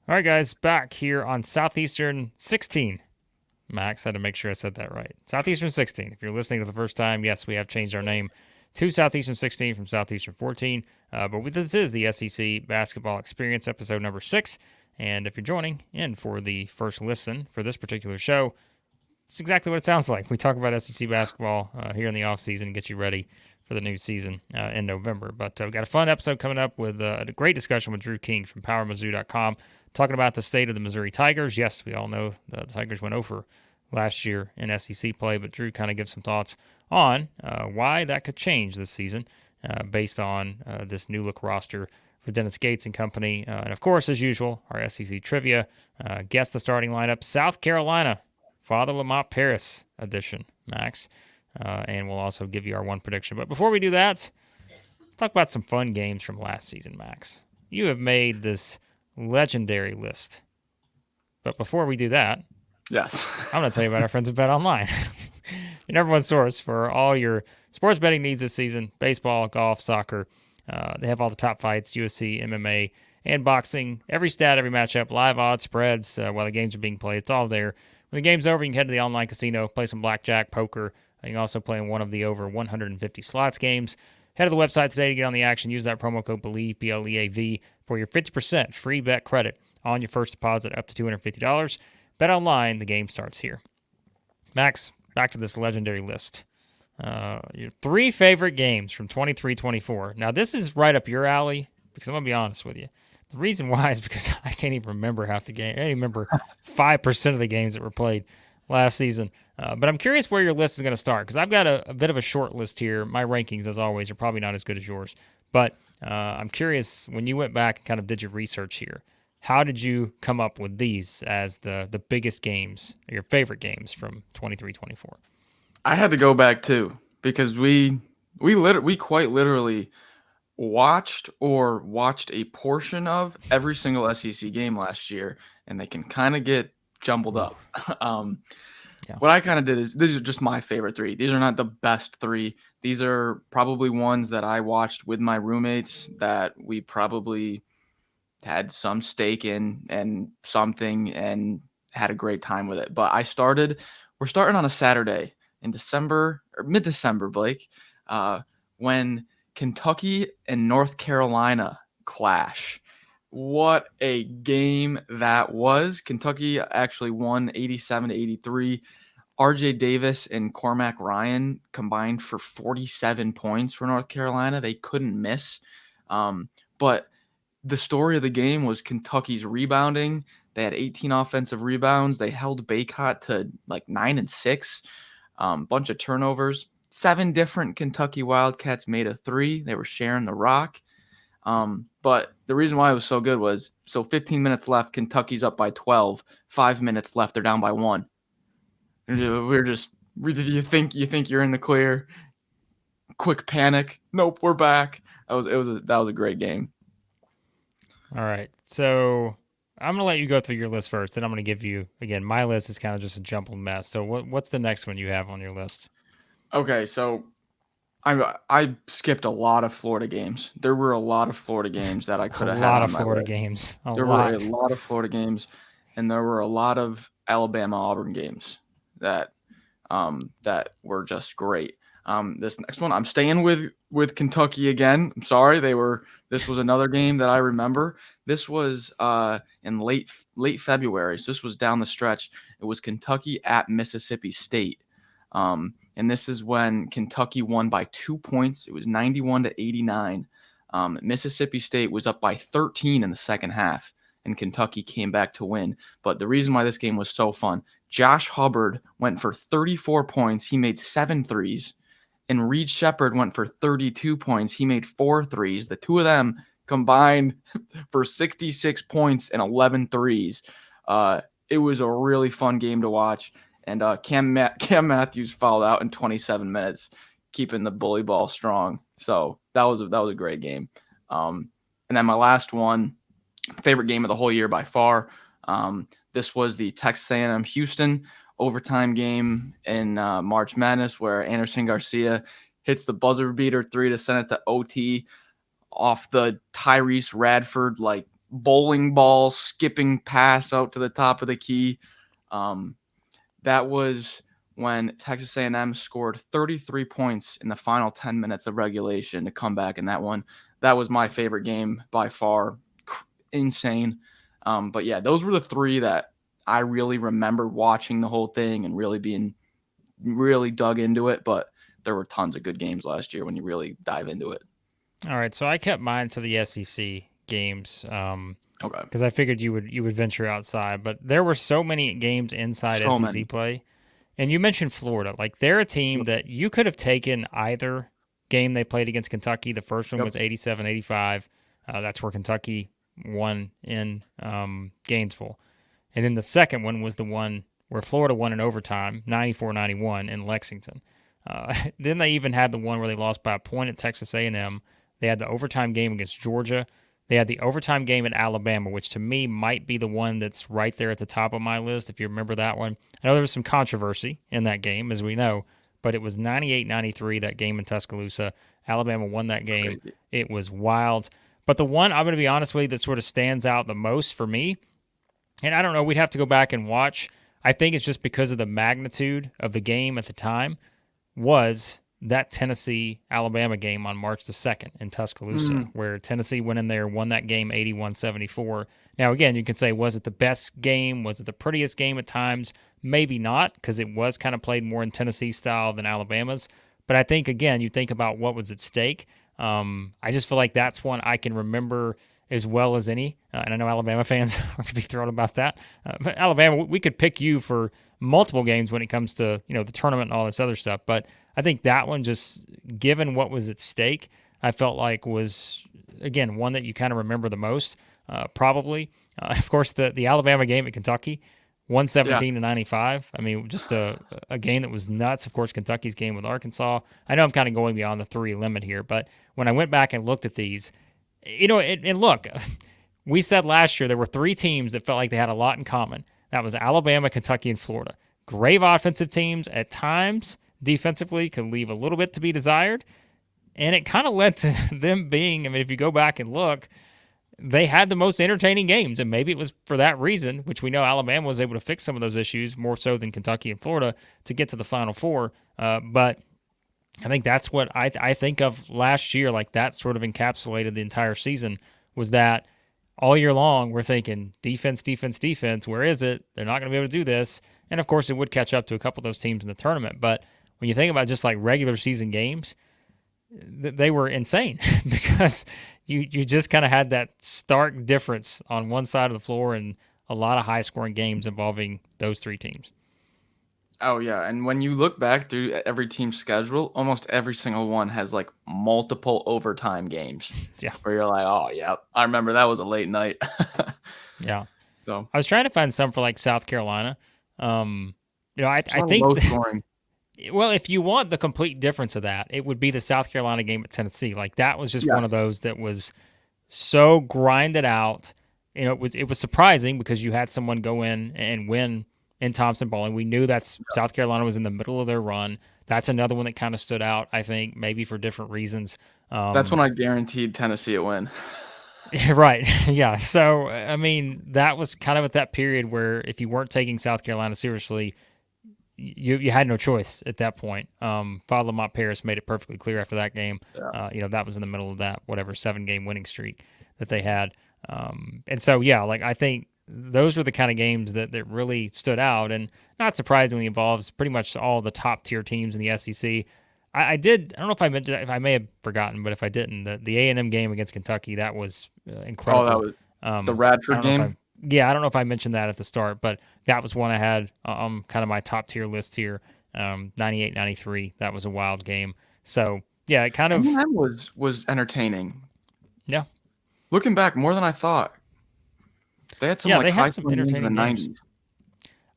All right, guys, back here on Southeastern 16. Max had to make sure I said that right. Southeastern 16. If you're listening for the first time, yes, we have changed our name to Southeastern 16 from Southeastern 14. But this is the SEC Basketball Experience, episode number 6. And if you're joining in for the first listen for this particular show, it's exactly what it sounds like. We talk about SEC basketball here in the offseason and get you ready for the new season in November. But we've got a fun episode coming up with a great discussion with Drew King from PowerMizzou.com, talking about the state of the Missouri Tigers. Yes, we all know the Tigers went over last year in SEC play, but Drew kind of gives some thoughts on why that could change this season based on this new look roster for Dennis Gates and company. And of course, as usual, our SEC trivia. Guess the starting lineup. South Carolina, Father Lamont Paris edition, Max. And we'll also give you our one prediction. But before we do that, let's talk about some fun games from last season, Max. You have made this legendary list. But before we do that, yes, I'm going to tell you about our friends at Bet Online. Your number one source for all your sports betting needs this season: baseball, golf, soccer. They have all the top fights, UFC, MMA, and boxing. Every stat, every matchup, live odds, spreads, while the games are being played. It's all there. When the game's over, you can head to the online casino, play some blackjack, poker. You can also play in one of the over 150 slots games. Head to the website today to get on the action. Use that promo code BELIEVE, BLEAV, for your 50% free bet credit on your first deposit up to $250. Bet online, the game starts here. Max, back to this legendary list. Your 3 favorite games from 23-24. Now, this is right up your alley because I'm going to be honest with you. The reason why is because I can't even remember half the game. I can't even remember 5% of the games that were played last season. But I'm curious where your list is going to start because I've got a bit of a short list here. My rankings, as always, are probably not as good as yours. But I'm curious, when you went back and kind of did your research here, how did you come up with these as the biggest games, your favorite games from 23-24? I had to go back too because we quite literally watched a portion of every single SEC game last year, and they can kind of get jumbled up. Yeah. What I kind of did is these are just my favorite 3. These are not the best 3. These are probably ones that I watched with my roommates that we probably had some stake in and something and had a great time with it. But we're starting on a Saturday in December or mid-December, Blake, when Kentucky and North Carolina clash. What a game that was. Kentucky actually won 87-83. RJ Davis and Cormac Ryan combined for 47 points for North Carolina. They couldn't miss. But the story of the game was Kentucky's rebounding. They had 18 offensive rebounds. They held Baycott to like 9 and 6. Bunch of turnovers. 7 different Kentucky Wildcats made a 3. They were sharing the rock. But the reason why it was so good was 15 minutes left. Kentucky's up by 12. 5 minutes left. They're down by 1. We're just, you think you're in the clear. Quick panic. Nope, we're back. That was a great game. All right. So I'm going to let you go through your list first. Then I'm going to give you, again, my list is kind of just a jumbled mess. So what's the next one you have on your list? Okay, so I skipped a lot of Florida games. There were a lot of Florida games that I could have had on my Florida list. games. There were a lot of Florida games, and there were a lot of Alabama Auburn games that were just great. This next one, I'm staying with Kentucky again. I'm sorry, this was another game that I remember. This was in late February, so this was down the stretch. It was Kentucky at Mississippi State. And this is when Kentucky won by 2 points. It was 91-89. Mississippi State was up by 13 in the second half, and Kentucky came back to win. But the reason why this game was so fun, Josh Hubbard went for 34 points. He made 7 threes. And Reed Shepherd went for 32 points. He made 4 threes. The two of them combined for 66 points and 11 threes. It was a really fun game to watch. And Cam Matthews fouled out in 27 minutes, keeping the bully ball strong. So that was a great game. And then my last one, favorite game of the whole year by far. This was the Texas A&M Houston overtime game in March Madness, where Anderson Garcia hits the buzzer beater 3 to send it to OT off the Tyrese Radford bowling ball skipping pass out to the top of the key. That was when Texas A&M scored 33 points in the final 10 minutes of regulation to come back in that one. That was my favorite game by far. Insane. But yeah, those were the three that I really remember watching the whole thing and really being really dug into it. But there were tons of good games last year when you really dive into it. All right, so I kept mine to the SEC games. Okay. Because I figured you would venture outside, but there were so many games inside So SEC many. play. And you mentioned Florida. Like, they're a team that you could have taken either game they played against Kentucky. The first one was 87-85. That's where Kentucky won in Gainesville. And then the second one was the one where Florida won in overtime, 94-91 in Lexington. Then they even had the one where they lost by a point at Texas A&M. They had the overtime game against Georgia. They had the overtime game at Alabama, which to me might be the one that's right there at the top of my list, if you remember that one. I know there was some controversy in that game, as we know, but it was 98-93, that game in Tuscaloosa. Alabama won that game. Crazy. It was wild. But the one, I'm going to be honest with you, that sort of stands out the most for me, and I don't know, we'd have to go back and watch. I think it's just because of the magnitude of the game at the time, was that Tennessee-Alabama game on March the 2nd in Tuscaloosa, where Tennessee went in there, won that game 81-74. Now, again, you can say, was it the best game? Was it the prettiest game at times? Maybe not, because it was kind of played more in Tennessee style than Alabama's. But I think, again, you think about what was at stake. I just feel like that's one I can remember as well as any. And I know Alabama fans are going to be thrilled about that. But Alabama, we could pick you for multiple games when it comes to, the tournament and all this other stuff. But I think that one, just given what was at stake, I felt like was, again, one that you kind of remember the most, probably. Of course, the Alabama game at Kentucky, 117-95. I mean, just a game that was nuts. Of course, Kentucky's game with Arkansas. I know I'm kind of going beyond the 3 limit here, but when I went back and looked at these, and look, we said last year there were 3 teams that felt like they had a lot in common. That was Alabama, Kentucky, and Florida. Great offensive teams at times. Defensively could leave a little bit to be desired. And it kind of led to them being, I mean, if you go back and look, they had the most entertaining games. And maybe it was for that reason, which we know Alabama was able to fix some of those issues more so than Kentucky and Florida to get to the Final Four. But I think that's what I think of last year, like that sort of encapsulated the entire season, was that all year long we're thinking defense, defense, defense. Where is it? They're not going to be able to do this. And of course, it would catch up to a couple of those teams in the tournament. But when you think about just like regular season games, they were insane because you just kind of had that stark difference on one side of the floor and a lot of high scoring games involving those 3 teams. Oh, yeah. And when you look back through every team's schedule, almost every single one has like multiple overtime games. Yeah. Where you're like, oh, yeah, I remember that was a late night. Yeah. So I was trying to find some for like South Carolina. I think low scoring. Well, if you want the complete difference of that, it would be the South Carolina game at Tennessee. Like that was just one of those that was so grinded out. It was surprising because you had someone go in and win in Thompson Bowling. We knew South Carolina was in the middle of their run. That's another one that kind of stood out, I think, maybe for different reasons. That's when I guaranteed Tennessee a win. Right. Yeah. So, I mean, that was kind of at that period where if you weren't taking South Carolina seriously, you had no choice at that point. Father Lamont Paris made it perfectly clear after that game. Yeah. That was in the middle of that 7-game winning streak that they had. And so, yeah, like I think those were the kind of games that really stood out, and not surprisingly involves pretty much all the top tier teams in the SEC. I don't know if I mentioned, if I may have forgotten, but if I didn't, the A&M game against Kentucky, that was incredible. Oh, that was the Radford game? I don't know if I mentioned that at the start, but that was one I had on kind of my top tier list here. 98-93, that was a wild game. So, yeah, it kind of... A&M was entertaining. Yeah. Looking back, more than I thought. They had some entertaining in the 90s.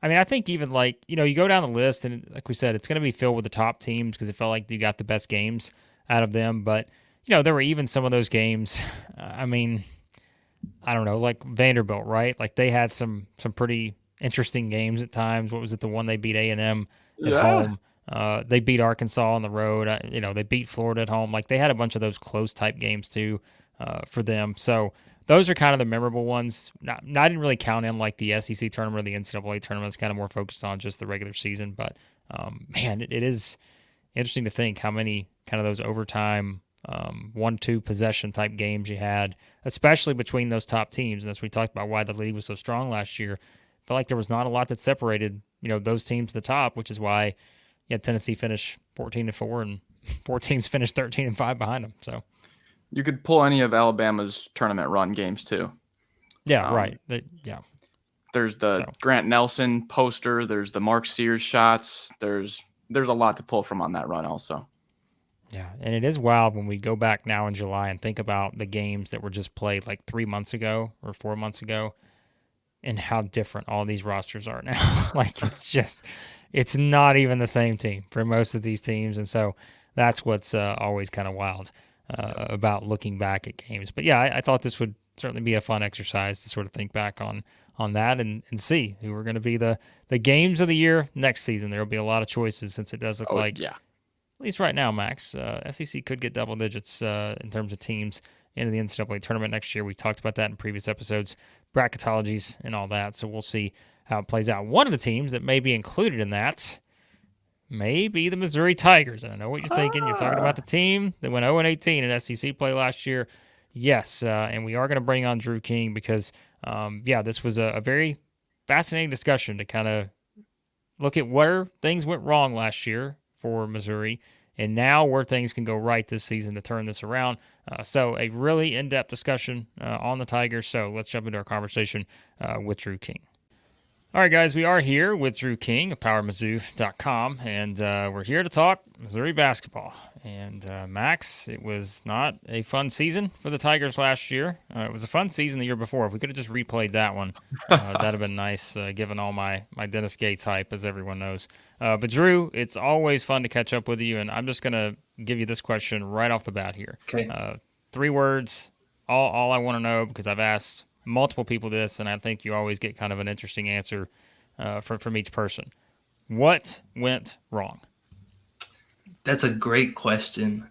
I mean, I think even like, you go down the list and like we said, it's going to be filled with the top teams because it felt like you got the best games out of them. But, there were even some of those games. I mean, I don't know, like Vanderbilt, right? Like they had some pretty interesting games at times. What was it? The one they beat A&M at home. They beat Arkansas on the road. They beat Florida at home. Like they had a bunch of those close type games too for them. So those are kind of the memorable ones. I didn't really count in like the SEC tournament or the NCAA tournament. It's kind of more focused on just the regular season. But man, it is interesting to think how many kind of those overtime 1-2 possession type games you had, especially between those top teams. And as we talked about why the league was so strong last year, I felt like there was not a lot that separated those teams to the top, which is why you had Tennessee finish 14-4 and 4 teams finished 13-5 behind them. So you could pull any of Alabama's tournament run games too. Yeah, right. There's the Grant Nelson poster. There's the Marques Sears shots. There's a lot to pull from on that run also. Yeah, and it is wild when we go back now in July and think about the games that were just played like 3 months ago or 4 months ago and how different all these rosters are now. Like it's not even the same team for most of these teams. And so that's what's always kind of wild about looking back at games. But yeah, I thought this would certainly be a fun exercise to sort of think back on that and see who are going to be the games of the year next season. There will be a lot of choices since it does look like, at least right now, Max, SEC could get double digits in terms of teams into the NCAA tournament next year. We talked about that in previous episodes, bracketologies and all that. So we'll see how it plays out. One of the teams that may be included in that may be the Missouri Tigers. And I know what you're thinking. You're talking about the team that went 0-18 in SEC play last year. Yes, and we are going to bring on Drew King because, this was a very fascinating discussion to kind of look at where things went wrong last year for Missouri and now where things can go right this season to turn this around. So a really in-depth discussion on the Tigers. So let's jump into our conversation with Drew King. All right, guys, we are here with Drew King of PowerMizzou.com, and we're here to talk Missouri basketball. And Max, it was not a fun season for the Tigers last year. It was a fun season the year before. If we could have just replayed that one, that'd have been nice, given all my Dennis Gates hype, as everyone knows. But Drew, it's always fun to catch up with you, and I'm just going to give you this question right off the bat here. Okay. 3 words, all I want to know, because I've asked multiple people this, and I think you always get kind of an interesting answer from each person. What went wrong? That's a great question.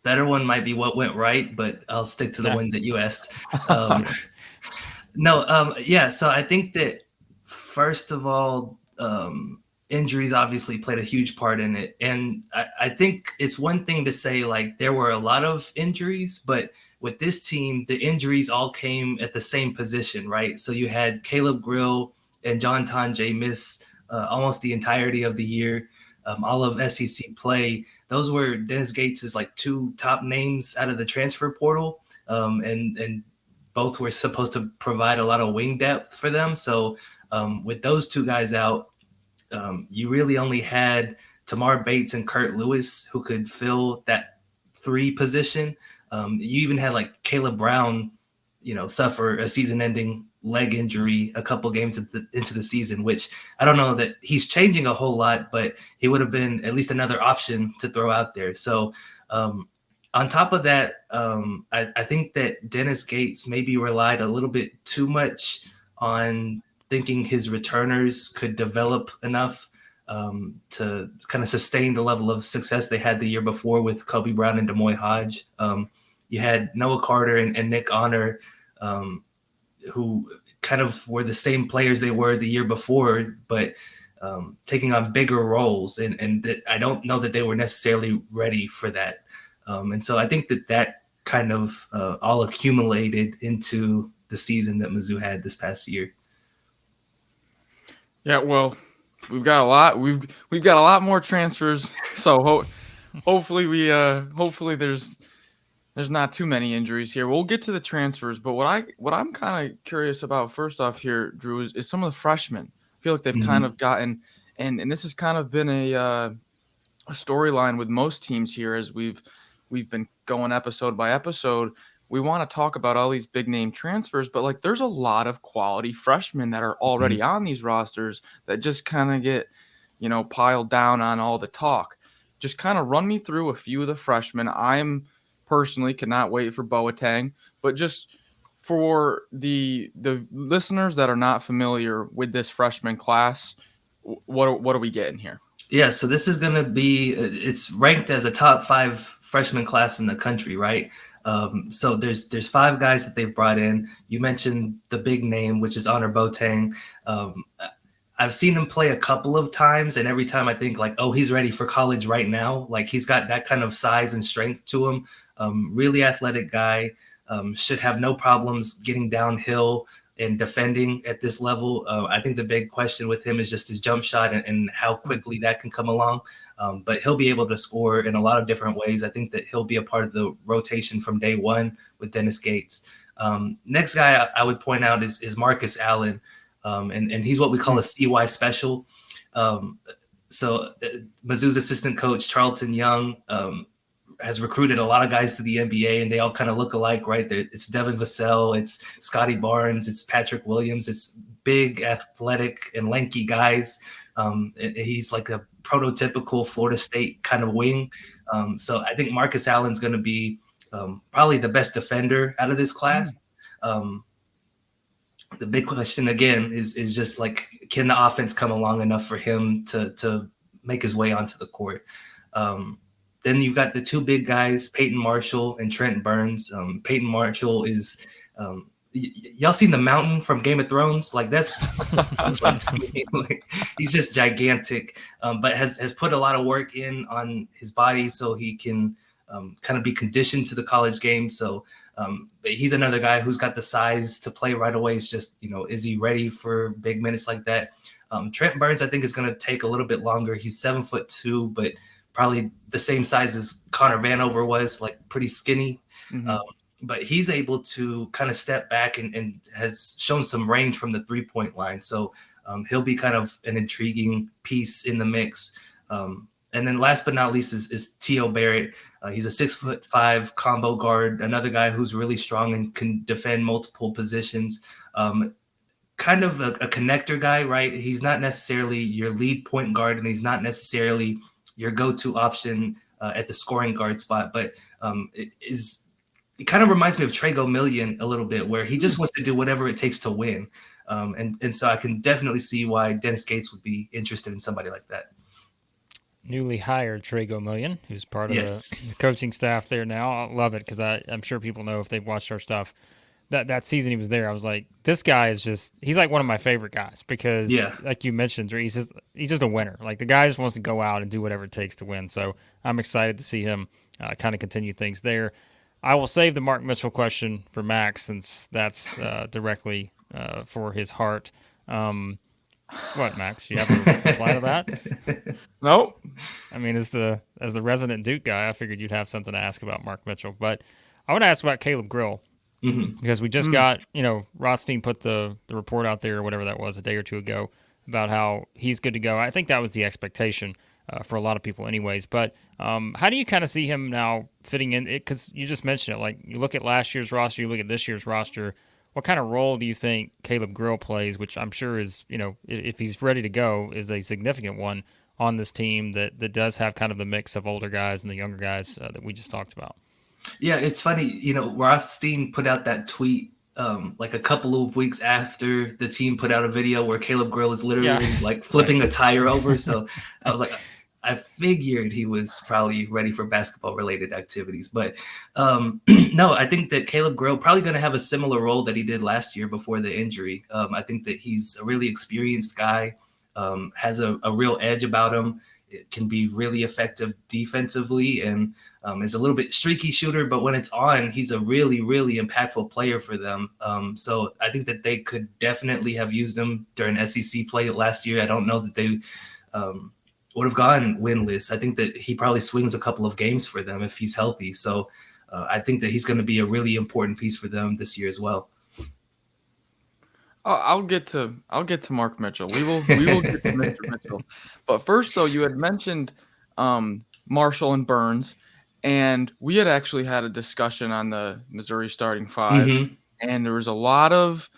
Better one might be what went right, but I'll stick to the one that you asked. So I think that first of all, injuries obviously played a huge part in it. And I think it's one thing to say like there were a lot of injuries, but with this team, the injuries all came at the same position, right? So you had Caleb Grill and John Tonje miss almost the entirety of the year. All of SEC play, those were Dennis Gates' like 2 top names out of the transfer portal. And both were supposed to provide a lot of wing depth for them. So with those 2 guys out, you really only had Tamar Bates and Kurt Lewis who could fill that 3 position. You even had like Caleb Brown, suffer a season-ending leg injury a couple games into the season, which I don't know that he's changing a whole lot, but he would have been at least another option to throw out there. So on top of that, I think that Dennis Gates maybe relied a little bit too much on thinking his returners could develop enough to kind of sustain the level of success they had the year before with Kobe Brown and Demoy Hodge. You had Noah Carter and Nick Annor, who kind of were the same players they were the year before, but taking on bigger roles. And I don't know that they were necessarily ready for that. And so I think that kind of all accumulated into the season that Mizzou had this past year. Yeah, well, we've got a lot. We've got a lot more transfers. So hopefully hopefully there's not too many injuries here. We'll get to the transfers, but what I'm kind of curious about first off here, Drew, is some of the freshmen. I feel like they've kind of gotten, and this has kind of been a storyline with most teams here as we've been going episode by episode. We want to talk about all these big name transfers, but like there's a lot of quality freshmen that are already on these rosters that just kind of get, piled down on all the talk. Just kind of run me through a few of the freshmen. I'm personally cannot wait for Boateng, but just for the listeners that are not familiar with this freshman class, what are we getting here? Yeah, so this is going to be, it's ranked as a top 5 freshman class in the country, right? So there's 5 guys that they've brought in. You mentioned the big name, which is Annor Boateng. I've seen him play a couple of times, and every time I think like, oh, he's ready for college right now. Like he's got that kind of size and strength to him. Really athletic guy. Should have no problems getting downhill and defending at this level. I think the big question with him is just his jump shot and how quickly that can come along. But he'll be able to score in a lot of different ways. I think that he'll be a part of the rotation from day one with Dennis Gates. Next guy I would point out is Marques Allen. And he's what we call a CY special. So Mizzou's assistant coach, Charlton Young, has recruited a lot of guys to the NBA, and they all kind of look alike, right? It's Devin Vassell, it's Scotty Barnes, it's Patrick Williams, it's big, athletic, and lanky guys. He's like a prototypical Florida State kind of wing. So I think Marques Allen's going to be probably the best defender out of this class. The big question again is just like, can the offense come along enough for him to make his way onto the court? Then you've got the 2 big guys, Peyton Marshall and Trent Burns. Peyton Marshall is y'all seen the mountain from Game of Thrones? Like that's like, to me, like, he's just gigantic, but has put a lot of work in on his body so he can kind of be conditioned to the college game. So he's another guy who's got the size to play right away. It's just, is he ready for big minutes like that? Trent Burns, I think, is going to take a little bit longer. He's 7'2", but probably the same size as Connor Vanover was, like pretty skinny. Mm-hmm. But he's able to kind of step back and has shown some range from the 3-point line. So he'll be kind of an intriguing piece in the mix. And then last but not least is T.O. Barrett. He's a 6'5" combo guard, another guy who's really strong and can defend multiple positions. Kind of a connector guy, right? He's not necessarily your lead point guard, and he's not necessarily your go-to option at the scoring guard spot, but it kind of reminds me of Trago Million a little bit, where he just wants to do whatever it takes to win. And so I can definitely see why Dennis Gates would be interested in somebody like that. Newly hired Trago Million, who's part of the coaching staff there now. I love it because I'm sure people know if they've watched our stuff. That season he was there, I was like, this guy is he's like one of my favorite guys because, like you mentioned, he's just a winner. Like the guy just wants to go out and do whatever it takes to win. So I'm excited to see him kind of continue things there. I will save the Mark Mitchell question for Max since that's directly for his heart. What, Max? You have a reply to that? Nope. I mean, as the resident Duke guy, I figured you'd have something to ask about Mark Mitchell. But I want to ask about Caleb Grill. Mm-hmm. Because we just got, Rothstein put the report out there or whatever that was a day or two ago about how he's good to go. I think that was the expectation for a lot of people anyways. But how do you kind of see him now fitting in? Because you just mentioned it. Like you look at last year's roster, you look at this year's roster. What kind of role do you think Caleb Grill plays, which I'm sure is, if he's ready to go, is a significant one on this team that does have kind of the mix of older guys and the younger guys that we just talked about? Yeah, it's funny, Rothstein put out that tweet like a couple of weeks after the team put out a video where Caleb Grill is literally like flipping a tire over. So I was like, I figured he was probably ready for basketball related activities. But no, I think that Caleb Grill probably going to have a similar role that he did last year before the injury. I think that he's a really experienced guy, has a real edge about him. It can be really effective defensively and is a little bit streaky shooter, but when it's on, he's a really, really impactful player for them. So I think that they could definitely have used him during SEC play last year. I don't know that they would have gone winless. I think that he probably swings a couple of games for them if he's healthy. So I think that he's going to be a really important piece for them this year as well. I'll get to Mark Mitchell. We will get to Mr. Mitchell. But first, though, you had mentioned Marshall and Burns, and we had actually had a discussion on the Missouri starting five, and there was a lot of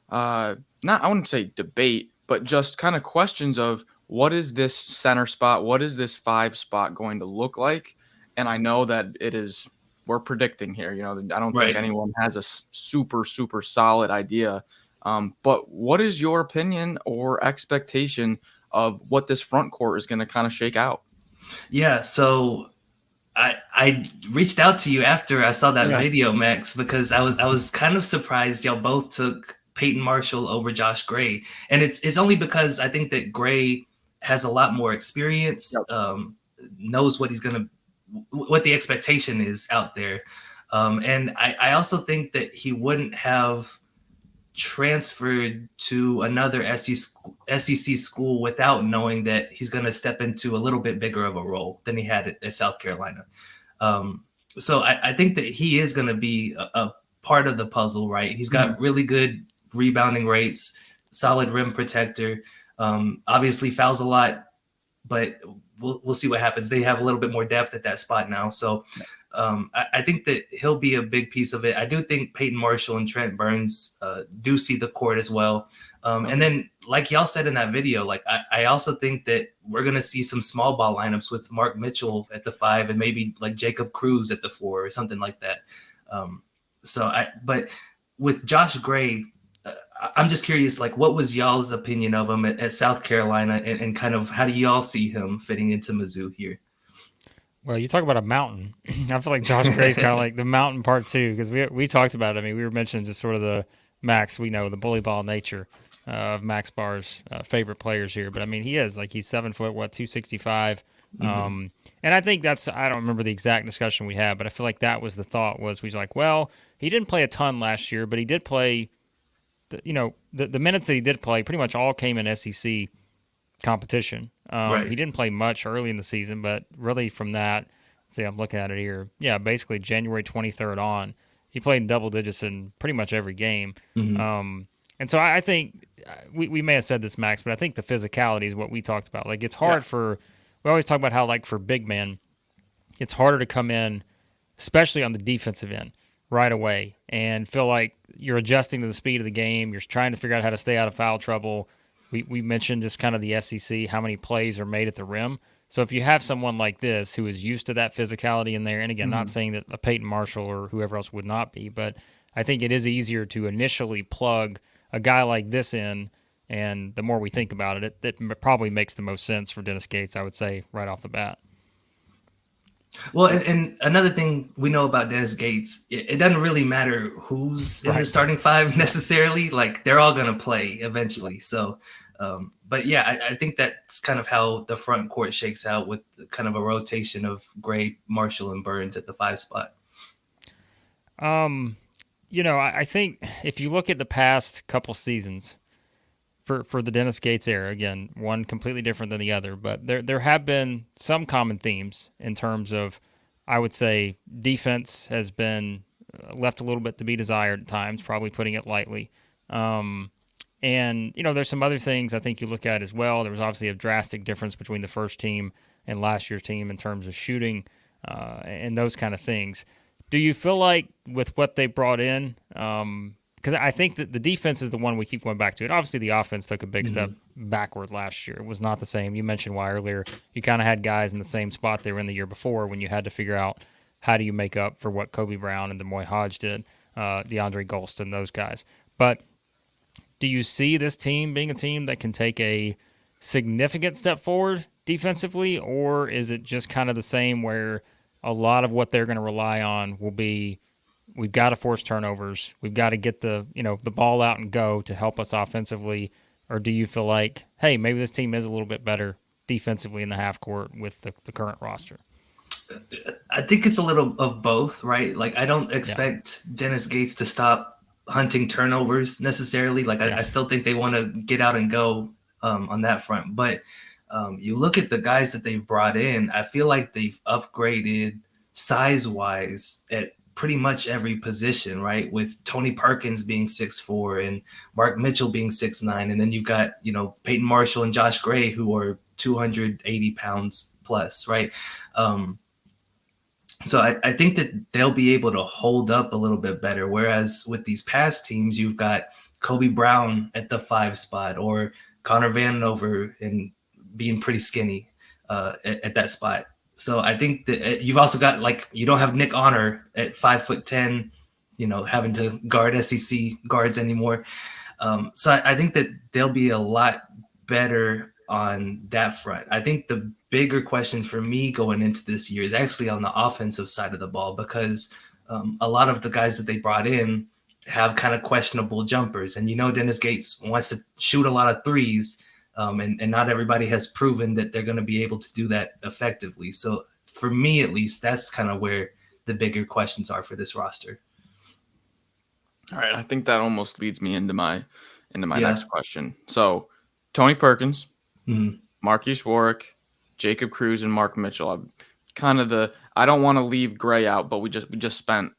I wouldn't say debate, but just kind of questions of what is this center spot, what is this 5 spot going to look like? And I know that we're predicting here. I don't think anyone has a super, super solid idea. But what is your opinion or expectation of what this front court is going to kind of shake out. Yeah, so I reached out to you after I saw that video, Max, because I was kind of surprised y'all both took Peyton Marshall over Josh Gray, and it's only because I think that Gray has a lot more experience, knows what what the expectation is out there, and I also think that he wouldn't have transferred to another SEC school without knowing that he's going to step into a little bit bigger of a role than he had at South Carolina. So I think that he is going to be a part of the puzzle, right? He's got really good rebounding rates, solid rim protector, obviously fouls a lot, but we'll see what happens. They have a little bit more depth at that spot now. So I think that he'll be a big piece of it. I do think Peyton Marshall and Trent Burns do see the court as well. And then, like y'all said in that video, like I also think that we're going to see some small ball lineups with Mark Mitchell at the 5 and maybe like Jacob Cruz at the 4 or something like that. But with Josh Gray, I'm just curious, like, what was y'all's opinion of him at South Carolina, and kind of how do y'all see him fitting into Mizzou here? Well, you talk about a mountain. I feel like Josh Gray's kind of like the mountain part too, because we talked about it. I mean, we were mentioning just sort of the Max, we know the bully ball nature of Max Barr's favorite players here. But I mean, he's 7 foot, 265. And I think I don't remember the exact discussion we had, but I feel like that was the thought was, he's like, well, he didn't play a ton last year, but he did play, the minutes that he did play pretty much all came in SEC competition. Right. He didn't play much early in the season, but really from that, see, I'm looking at it here. Yeah, basically January 23rd on, he played in double digits in pretty much every game. And so I think we may have said this, Max, but I think the physicality is what we talked about. Like, it's hard we always talk about how, like, for big men, it's harder to come in, especially on the defensive end, right away and feel like you're adjusting to the speed of the game. You're trying to figure out how to stay out of foul trouble. We mentioned just kind of the SEC, how many plays are made at the rim. So if you have someone like this who is used to that physicality in there, and again, not saying that a Peyton Marshall or whoever else would not be, but I think it is easier to initially plug a guy like this in, and the more we think about it, it probably makes the most sense for Dennis Gates, I would say, right off the bat. Well, and another thing we know about Dennis Gates, it doesn't really matter who's in the starting 5 necessarily. Like, they're all going to play eventually. So, but yeah, I think that's kind of how the front court shakes out, with kind of a rotation of Gray, Marshall, and Burns at the 5 spot. I think if you look at the past couple seasons for the Dennis Gates era, again, one completely different than the other, but there have been some common themes in terms of, I would say, defense has been left a little bit to be desired at times, probably putting it lightly. And, there's some other things I think you look at as well. There was obviously a drastic difference between the first team and last year's team in terms of shooting and those kind of things. Do you feel like with what they brought in, because I think that the defense is the one we keep going back to. And obviously the offense took a big step backward last year. It was not the same. You mentioned why earlier. You kind of had guys in the same spot they were in the year before, when you had to figure out how do you make up for what Kobe Brown and Demoy Hodge did, DeAndre Golston, those guys. But do you see this team being a team that can take a significant step forward defensively, or is it just kind of the same where a lot of what they're going to rely on will be, we've got to force turnovers, we've got to get the ball out and go to help us offensively? Or do you feel like, hey, maybe this team is a little bit better defensively in the half court with the current roster? I think it's a little of both, right? Like, I don't expect Dennis Gates to stop hunting turnovers necessarily. Like, I still think they want to get out and go on that front. But you look at the guys that they've brought in, I feel like they've upgraded size-wise at pretty much every position, right? With Tony Perkins being 6'4" and Mark Mitchell being 6'9", and then you've got, Peyton Marshall and Josh Gray, who are 280 pounds plus, right? So I think that they'll be able to hold up a little bit better. Whereas with these past teams, you've got Kobe Brown at the 5 spot, or Connor Vanover and being pretty skinny at that spot. So I think that you've also got, like, you don't have Nick Honor at 5'10", having to guard SEC guards anymore. So I think that they'll be a lot better on that front. I think the bigger question for me going into this year is actually on the offensive side of the ball, because a lot of the guys that they brought in have kind of questionable jumpers. And Dennis Gates wants to shoot a lot of threes, and not everybody has proven that they're going to be able to do that effectively. So for me, at least, that's kind of where the bigger questions are for this roster. All right, I think that almost leads me into my next question. So, Tony Perkins, Marques Warrick, Jacob Cruz, and Mark Mitchell. I don't want to leave Gray out, but we just spent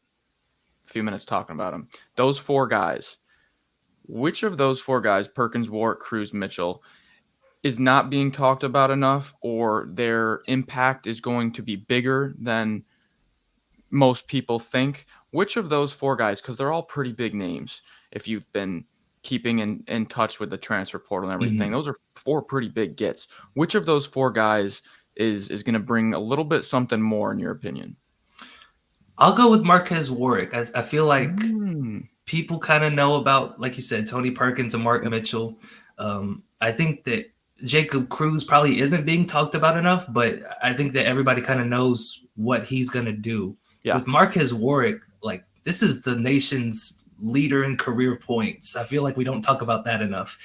a few minutes talking about him. Those four guys. Which of those four guys, Perkins, Warrick, Cruz, Mitchell, is not being talked about enough, or their impact is going to be bigger than most people think? Which of those four guys, because they're all pretty big names, if you've been keeping in touch with the transfer portal and everything, those are four pretty big gets. Which of those four guys is going to bring a little bit something more, in your opinion? I'll go with Marques Warrick. I feel like people kind of know about, like you said, Tony Perkins and Mark Mitchell. I think that Jacob Cruz probably isn't being talked about enough, but I think that everybody kind of knows what he's going to do. Yeah. With Marques Warrick, like, this is the nation's leader in career points. I feel like we don't talk about that enough.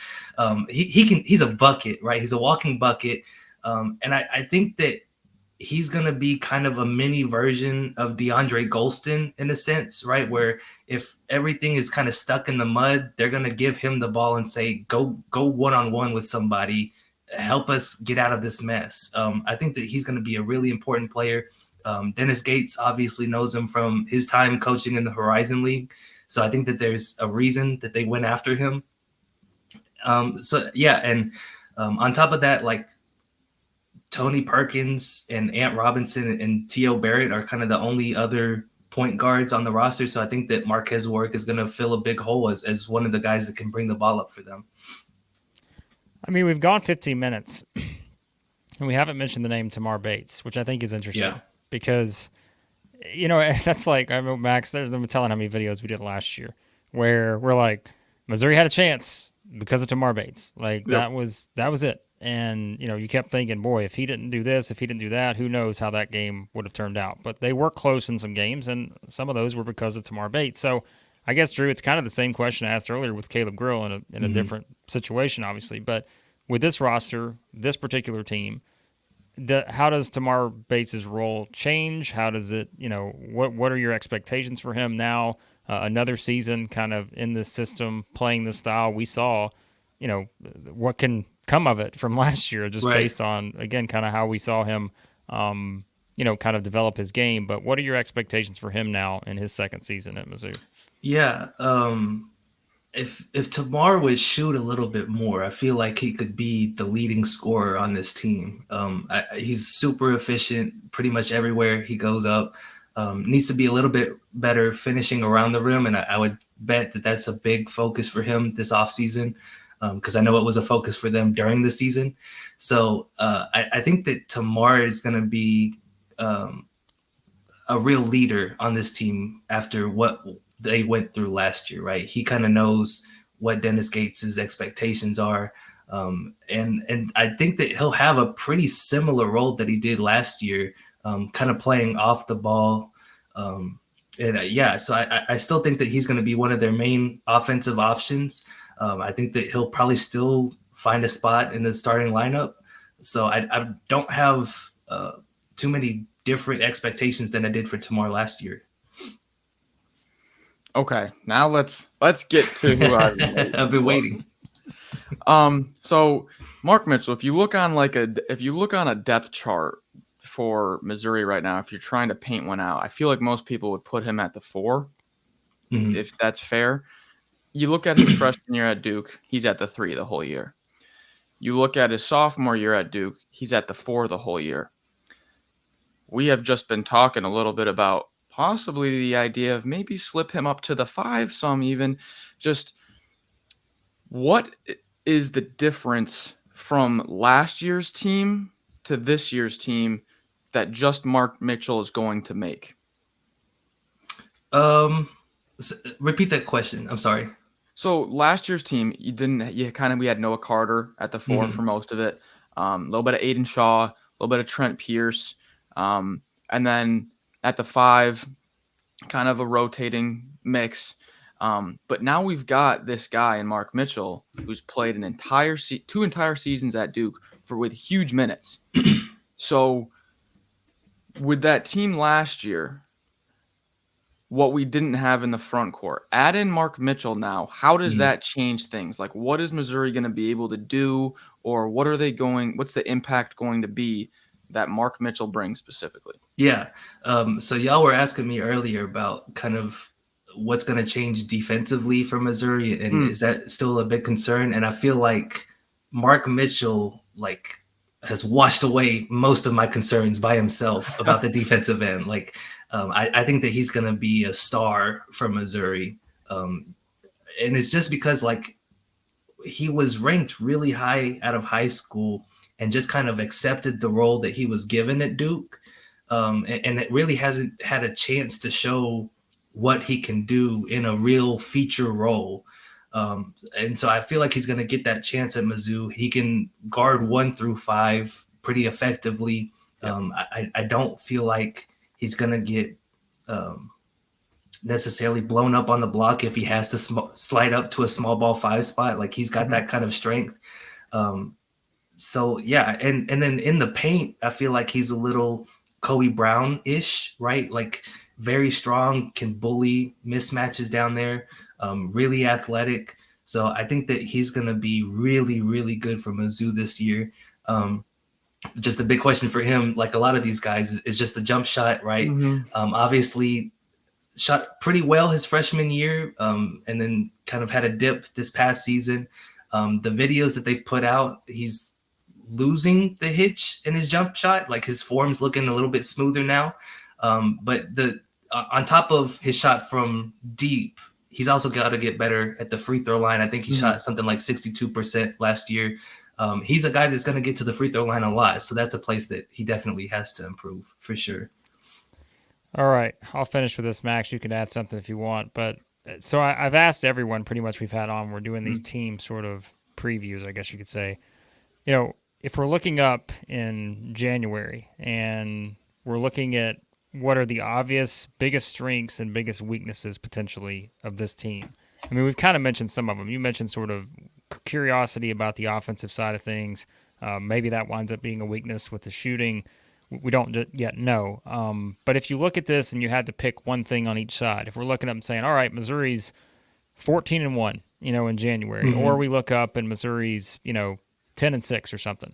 He's a bucket, right? He's a walking bucket. And I think that he's going to be kind of a mini version of DeAndre Golston in a sense, right? Where if everything is kind of stuck in the mud, they're going to give him the ball and say, go one-on-one with somebody, help us get out of this mess. I think that he's going to be a really important player. Dennis Gates obviously knows him from his time coaching in the Horizon League. So I think that there's a reason that they went after him. On top of that, like, Tony Perkins and Ant Robinson and T.O. Barrett are kind of the only other point guards on the roster. So I think that Marques Warrick is going to fill a big hole as one of the guys that can bring the ball up for them. I mean, we've gone 15 minutes, and we haven't mentioned the name Tamar Bates, which I think is interesting because, that's like, I remember Max, I've been telling how many videos we did last year where we're like, Missouri had a chance because of Tamar Bates. Like, that was it. And, you kept thinking, boy, if he didn't do this, if he didn't do that, who knows how that game would have turned out. But they were close in some games, and some of those were because of Tamar Bates. So I guess, Drew, it's kind of the same question I asked earlier with Caleb Grill in a different situation, obviously. But with this roster, this particular team, how does Tamar Bates' role change? How does it, what are your expectations for him now? Another season kind of in this system, playing the style we saw, what can come of it from last year, just based on, again, kind of how we saw him, kind of develop his game. But what are your expectations for him now in his second season at Mizzou? Yeah. If Tamar would shoot a little bit more, I feel like he could be the leading scorer on this team. He's super efficient pretty much everywhere he goes up. Needs to be a little bit better finishing around the rim, and I would bet that that's a big focus for him this offseason. Because I know it was a focus for them during the season. So I think that Tamar is going to be a real leader on this team after what they went through last year, right? He kind of knows what Dennis Gates' expectations are. And I think that he'll have a pretty similar role that he did last year, kind of playing off the ball. So I still think that he's going to be one of their main offensive options. I think that he'll probably still find a spot in the starting lineup. So I don't have too many different expectations than I did for Tamar last year. Okay, now let's get to who I've been waiting. So Mark Mitchell, if you look on a depth chart for Missouri right now, if you're trying to paint one out, I feel like most people would put him at the 4, if that's fair. You look at his freshman year at Duke, he's at the 3 the whole year. You look at his sophomore year at Duke, he's at the 4 the whole year. We have just been talking a little bit about possibly the idea of maybe slip him up to the 5, some even. Just what is the difference from last year's team to this year's team that just Mark Mitchell is going to make? Repeat that question. I'm sorry. So last year's team, we had Noah Carter at the 4 for most of it. A little bit of Aiden Shaw, a little bit of Trent Pierce, and then at the 5, kind of a rotating mix. But now we've got this guy in Mark Mitchell who's played an entire 2 entire seasons at Duke with huge minutes. So with that team last year, what we didn't have in the front court, add in Mark Mitchell now. How does that change things? Like, what is Missouri going to be able to do, or what's the impact going to be that Mark Mitchell brings specifically? Yeah. So y'all were asking me earlier about kind of what's going to change defensively for Missouri, and is that still a big concern? And I feel like Mark Mitchell has washed away most of my concerns by himself about the defensive end. I think that he's going to be a star for Missouri. And it's just because he was ranked really high out of high school and just kind of accepted the role that he was given at Duke. And it really hasn't had a chance to show what he can do in a real feature role. And so I feel like he's going to get that chance at Mizzou. He can guard 1 through 5 pretty effectively. I don't feel like he's going to get necessarily blown up on the block if he has to slide up to a small ball 5 spot. Like, he's got that kind of strength. So yeah. And then in the paint, I feel like he's a little Kobe Brown-ish, right? Like, very strong, can bully mismatches down there, really athletic. So I think that he's going to be really, really good for Mizzou this year. Just the big question for him, like a lot of these guys, is just the jump shot, right? Obviously shot pretty well his freshman year, and then kind of had a dip this past season. The videos that they've put out, he's losing the hitch in his jump shot. Like, his form's looking a little bit smoother now. But on top of his shot from deep, he's also got to get better at the free throw line. I think he shot something like 62% last year. He's a guy that's going to get to the free throw line a lot. So that's a place that he definitely has to improve for sure. All right. I'll finish with this, Max. You can add something if you want. But so I've asked everyone pretty much we've had on. We're doing these team sort of previews, I guess you could say. If we're looking up in January and we're looking at what are the obvious biggest strengths and biggest weaknesses potentially of this team. I mean, we've kind of mentioned some of them. You mentioned sort of curiosity about the offensive side of things. Maybe that winds up being a weakness with the shooting. We don't yet know. But if you look at this and you had to pick one thing on each side, if we're looking up and saying, all right, Missouri's 14-1, in January, or we look up and Missouri's, 10-6 or something.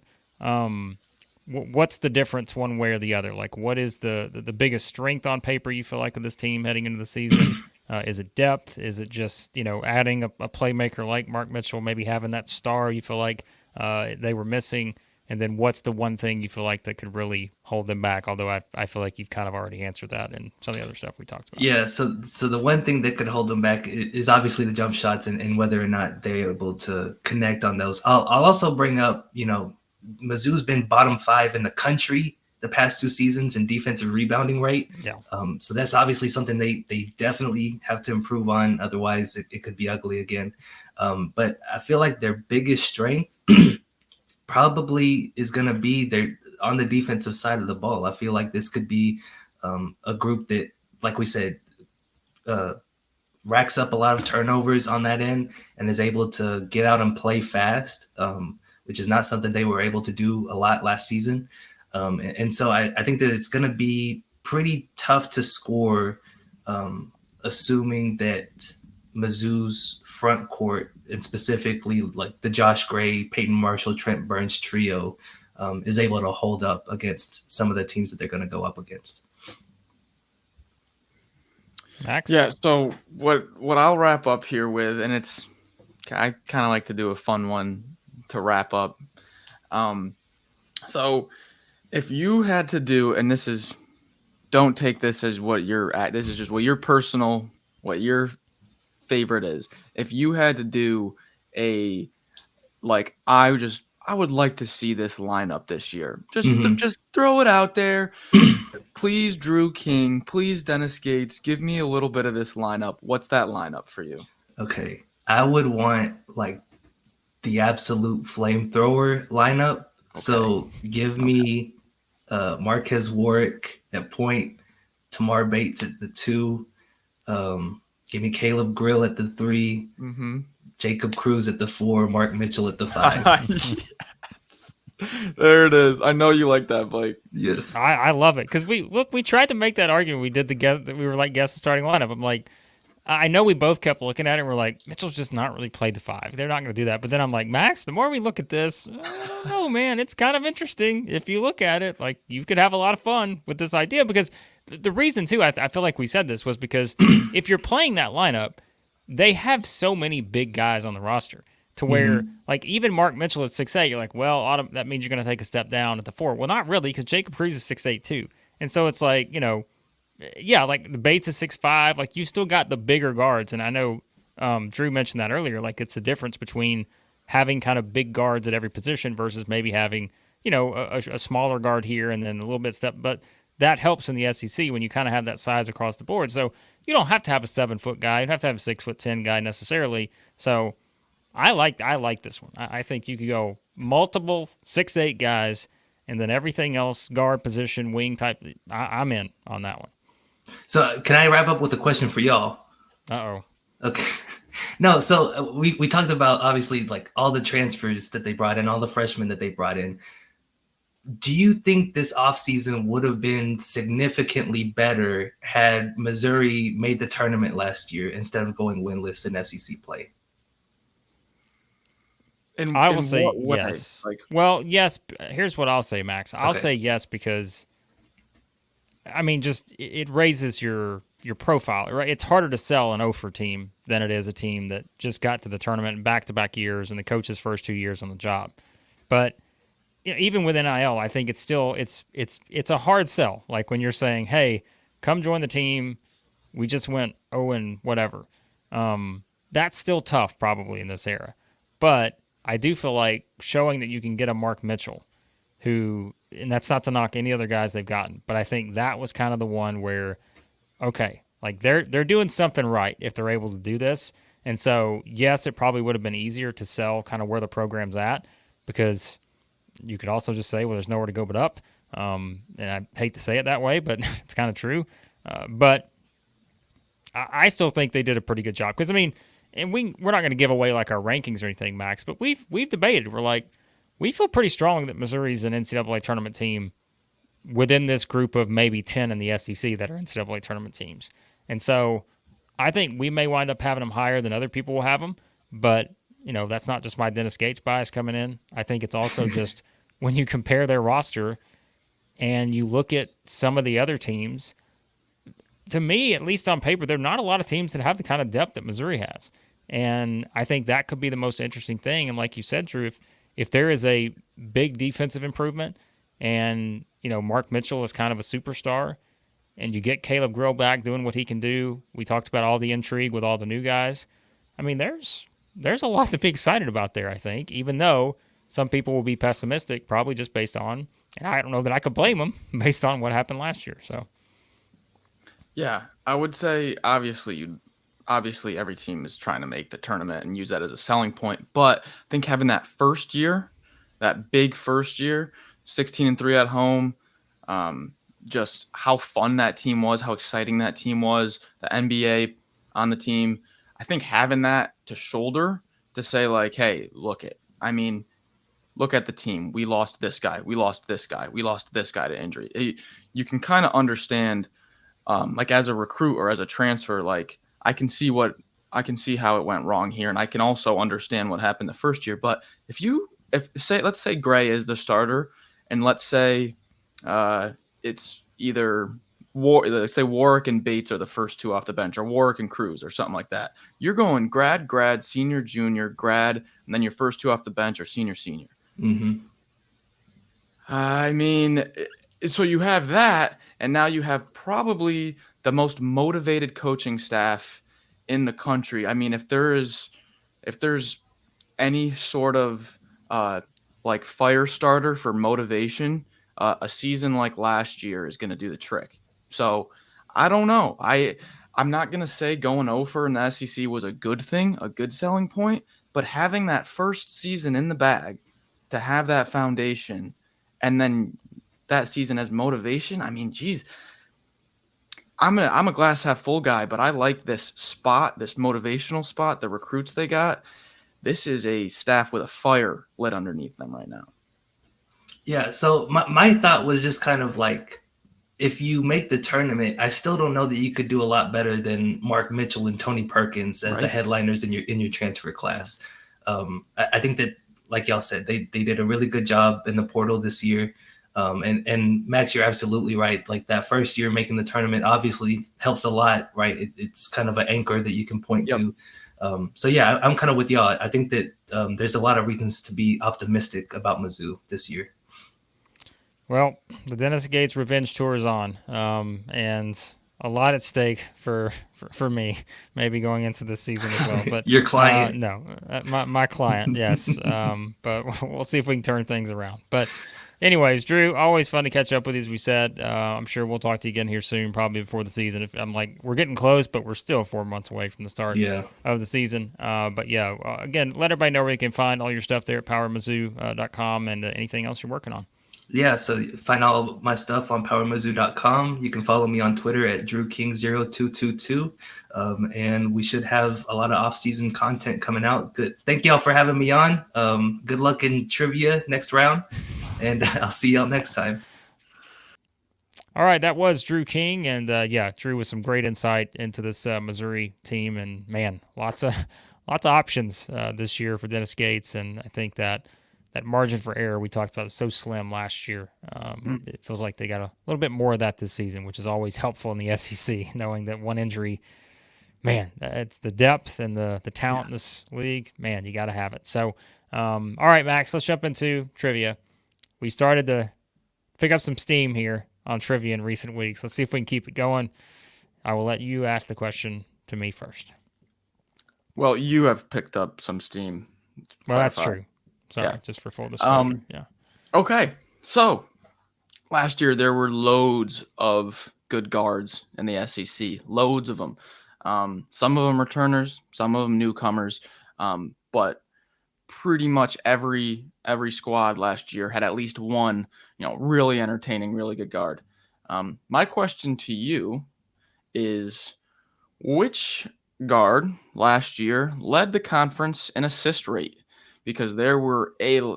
What's the difference one way or the other? Like, what is the biggest strength on paper you feel like of this team heading into the season? Is it depth? Is it just, adding a playmaker like Mark Mitchell, maybe having that star you feel like they were missing? And then what's the one thing you feel like that could really hold them back? Although I feel like you've kind of already answered that in some of the other stuff we talked about. Yeah, so the one thing that could hold them back is obviously the jump shots and whether or not they're able to connect on those. I'll also bring up, Mizzou's been bottom 5 in the country the past 2 seasons in defensive rebounding rate. Yeah. So that's obviously something they definitely have to improve on. Otherwise, it could be ugly again. But I feel like their biggest strength probably is going to be their on the defensive side of the ball. I feel like this could be a group that, like we said, racks up a lot of turnovers on that end and is able to get out and play fast, which is not something they were able to do a lot last season. And so I think that it's going to be pretty tough to score, assuming that Mizzou's front court, and specifically like the Josh Gray, Peyton Marshall, Trent Burns trio, is able to hold up against some of the teams that they're going to go up against. Max? Yeah, so what I'll wrap up here with, and I kind of like to do a fun one to wrap up. So if you had to do, and don't take this as what you're at, this is just what your favorite is. If you had to do I would like to see this lineup this year. Just throw it out there. Please, Drew King. Please, Dennis Gates. Give me a little bit of this lineup. What's that lineup for you? Okay. I would want like the absolute flamethrower lineup. So give me Marques Warrick at point, Tamar Bates at the 2. Give me Caleb Grill at the 3. Mm-hmm. Jacob Cruz at the 4. Mark Mitchell at the 5. Yes. There it is. I know you like that, Blake. Yes. I love it because we tried to make that argument. We did we were like guess the starting lineup. I'm like, I know we both kept looking at it and we're like, Mitchell's just not really played the 5. They're not going to do that. But then I'm like, Max, the more we look at this, I don't know, man, it's kind of interesting. If you look at it, like you could have a lot of fun with this idea because the reason too, I feel like we said this was because if you're playing that lineup, they have so many big guys on the roster to where like even Mark Mitchell at 6'8", you're like, well, that means you're going to take a step down at the 4. Well, not really because Jacob Cruz is 6'8" too. And so it's like, yeah, like the Bates is 6'5". Like you still got the bigger guards, and I know Drew mentioned that earlier. Like it's the difference between having kind of big guards at every position versus maybe having a smaller guard here and then a little bit step. But that helps in the SEC when you kind of have that size across the board. So you don't have to have a 7-foot guy. You don't have to have a 6'10" guy necessarily. So I like this one. I think you could go multiple 6'8" guys, and then everything else, guard position, wing type. I'm in on that one. So can I wrap up with a question for y'all? Uh-oh. Okay. No, so we talked about obviously like all the transfers that they brought in, all the freshmen that they brought in. Do you think this offseason would have been significantly better had Missouri made the tournament last year instead of going winless in SEC play? I will say yes. Well, yes. Here's what I'll say, Max. I'll say yes because, I mean, just it raises your profile, right? It's harder to sell an Ofer team than it is a team that just got to the tournament in back-to-back years and the coach's first 2 years on the job. But even with NIL, I think it's still it's a hard sell. Like when you're saying, "Hey, come join the team. We just went 0 and whatever." That's still tough, probably in this era. But I do feel like showing that you can get a Mark Mitchell, who, and that's not to knock any other guys they've gotten, but I think that was kind of the one where, okay, like they're doing something right if they're able to do this. And so, yes, it probably would have been easier to sell kind of where the program's at because you could also just say, well, there's nowhere to go but up. And I hate to say it that way, but it's kind of true. But I still think they did a pretty good job because, I mean, and we're not going to give away like our rankings or anything, Max, but we've debated. We're like, we feel pretty strong that Missouri's an NCAA tournament team within this group of maybe 10 in the SEC that are NCAA tournament teams. And so I think we may wind up having them higher than other people will have them, but that's not just my Dennis Gates bias coming in. I think it's also just when you compare their roster and you look at some of the other teams, to me, at least on paper, there are not a lot of teams that have the kind of depth that Missouri has. And I think that could be the most interesting thing. And like you said, Drew, if there is a big defensive improvement and, Mark Mitchell is kind of a superstar and you get Caleb Grill back doing what he can do, we talked about all the intrigue with all the new guys. I mean, there's a lot to be excited about there, I think, even though some people will be pessimistic, probably just based on, and I don't know that I could blame them, based on what happened last year. So, yeah, I would say obviously every team is trying to make the tournament and use that as a selling point. But I think having that first year, that big first year, 16-3 at home, just how fun that team was, how exciting that team was, the NBA on the team. I think having that to shoulder to say like, hey, look at the team. We lost this guy. We lost this guy. We lost this guy to injury. You can kind of understand, like as a recruit or as a transfer, like I can see how it went wrong here, and I can also understand what happened the first year. But let's say Gray is the starter, and let's say it's either let's say Warrick and Bates are the first two off the bench, or Warrick and Cruz, or something like that. You're going grad, senior, junior, grad, and then your first two off the bench are senior. Mm-hmm. I mean, so you have that, and now you have probably the most motivated coaching staff in the country. I mean, if there's any sort of like fire starter for motivation, a season like last year is going to do the trick. So I don't know. I'm not going to say going over in the SEC was a good thing, a good selling point, but having that first season in the bag to have that foundation and then that season as motivation. I mean, geez, I'm a glass half full guy, but I like this spot, this motivational spot, the recruits they got. This is a staff with a fire lit underneath them right now. Yeah, so my thought was just kind of like, if you make the tournament, I still don't know that you could do a lot better than Mark Mitchell and Tony Perkins as the headliners in your transfer class. I think that, like y'all said, they did a really good job in the portal this year. And Max, you're absolutely right. Like that first year making the tournament obviously helps a lot, right? It's kind of an anchor that you can point to. So yeah, I'm kind of with y'all. I think that there's a lot of reasons to be optimistic about Mizzou this year. Well, the Dennis Gates revenge tour is on, and a lot at stake for me, maybe going into this season as well. But your client, no, my client, yes. But we'll see if we can turn things around. But anyways, Drew, always fun to catch up with you, as we said. I'm sure we'll talk to you again here soon, probably before the season. If I'm like, we're getting close, but we're still 4 months away from the start of the season. But yeah, again, let everybody know where you can find all your stuff there at powermizzou.com and anything else you're working on. Yeah, so find all of my stuff on powermizzou.com. You can follow me on Twitter at DrewKing0222. And we should have a lot of off-season content coming out. Good. Thank y'all for having me on. Good luck in trivia next round. And I'll see y'all next time. All right, that was Drew King. And yeah, Drew with some great insight into this Missouri team. And man, lots of options this year for Dennis Gates. And I think that margin for error we talked about was so slim last year. It feels like they got a little bit more of that this season, which is always helpful in the SEC, knowing that one injury, man, it's the depth and the talent in this league. Man, you got to have it. So, all right, Max, let's jump into trivia. We started to pick up some steam here on trivia in recent weeks. Let's see if we can keep it going. I will let you ask the question to me first. Well, you have picked up some steam. Well, that's true. Sorry, just for full disclosure. Yeah. Okay, so last year there were loads of good guards in the SEC, loads of them. Some of them returners, some of them newcomers, but pretty much every squad last year had at least one, really entertaining, really good guard. My question to you is, which guard last year led the conference in assist rate? Because there were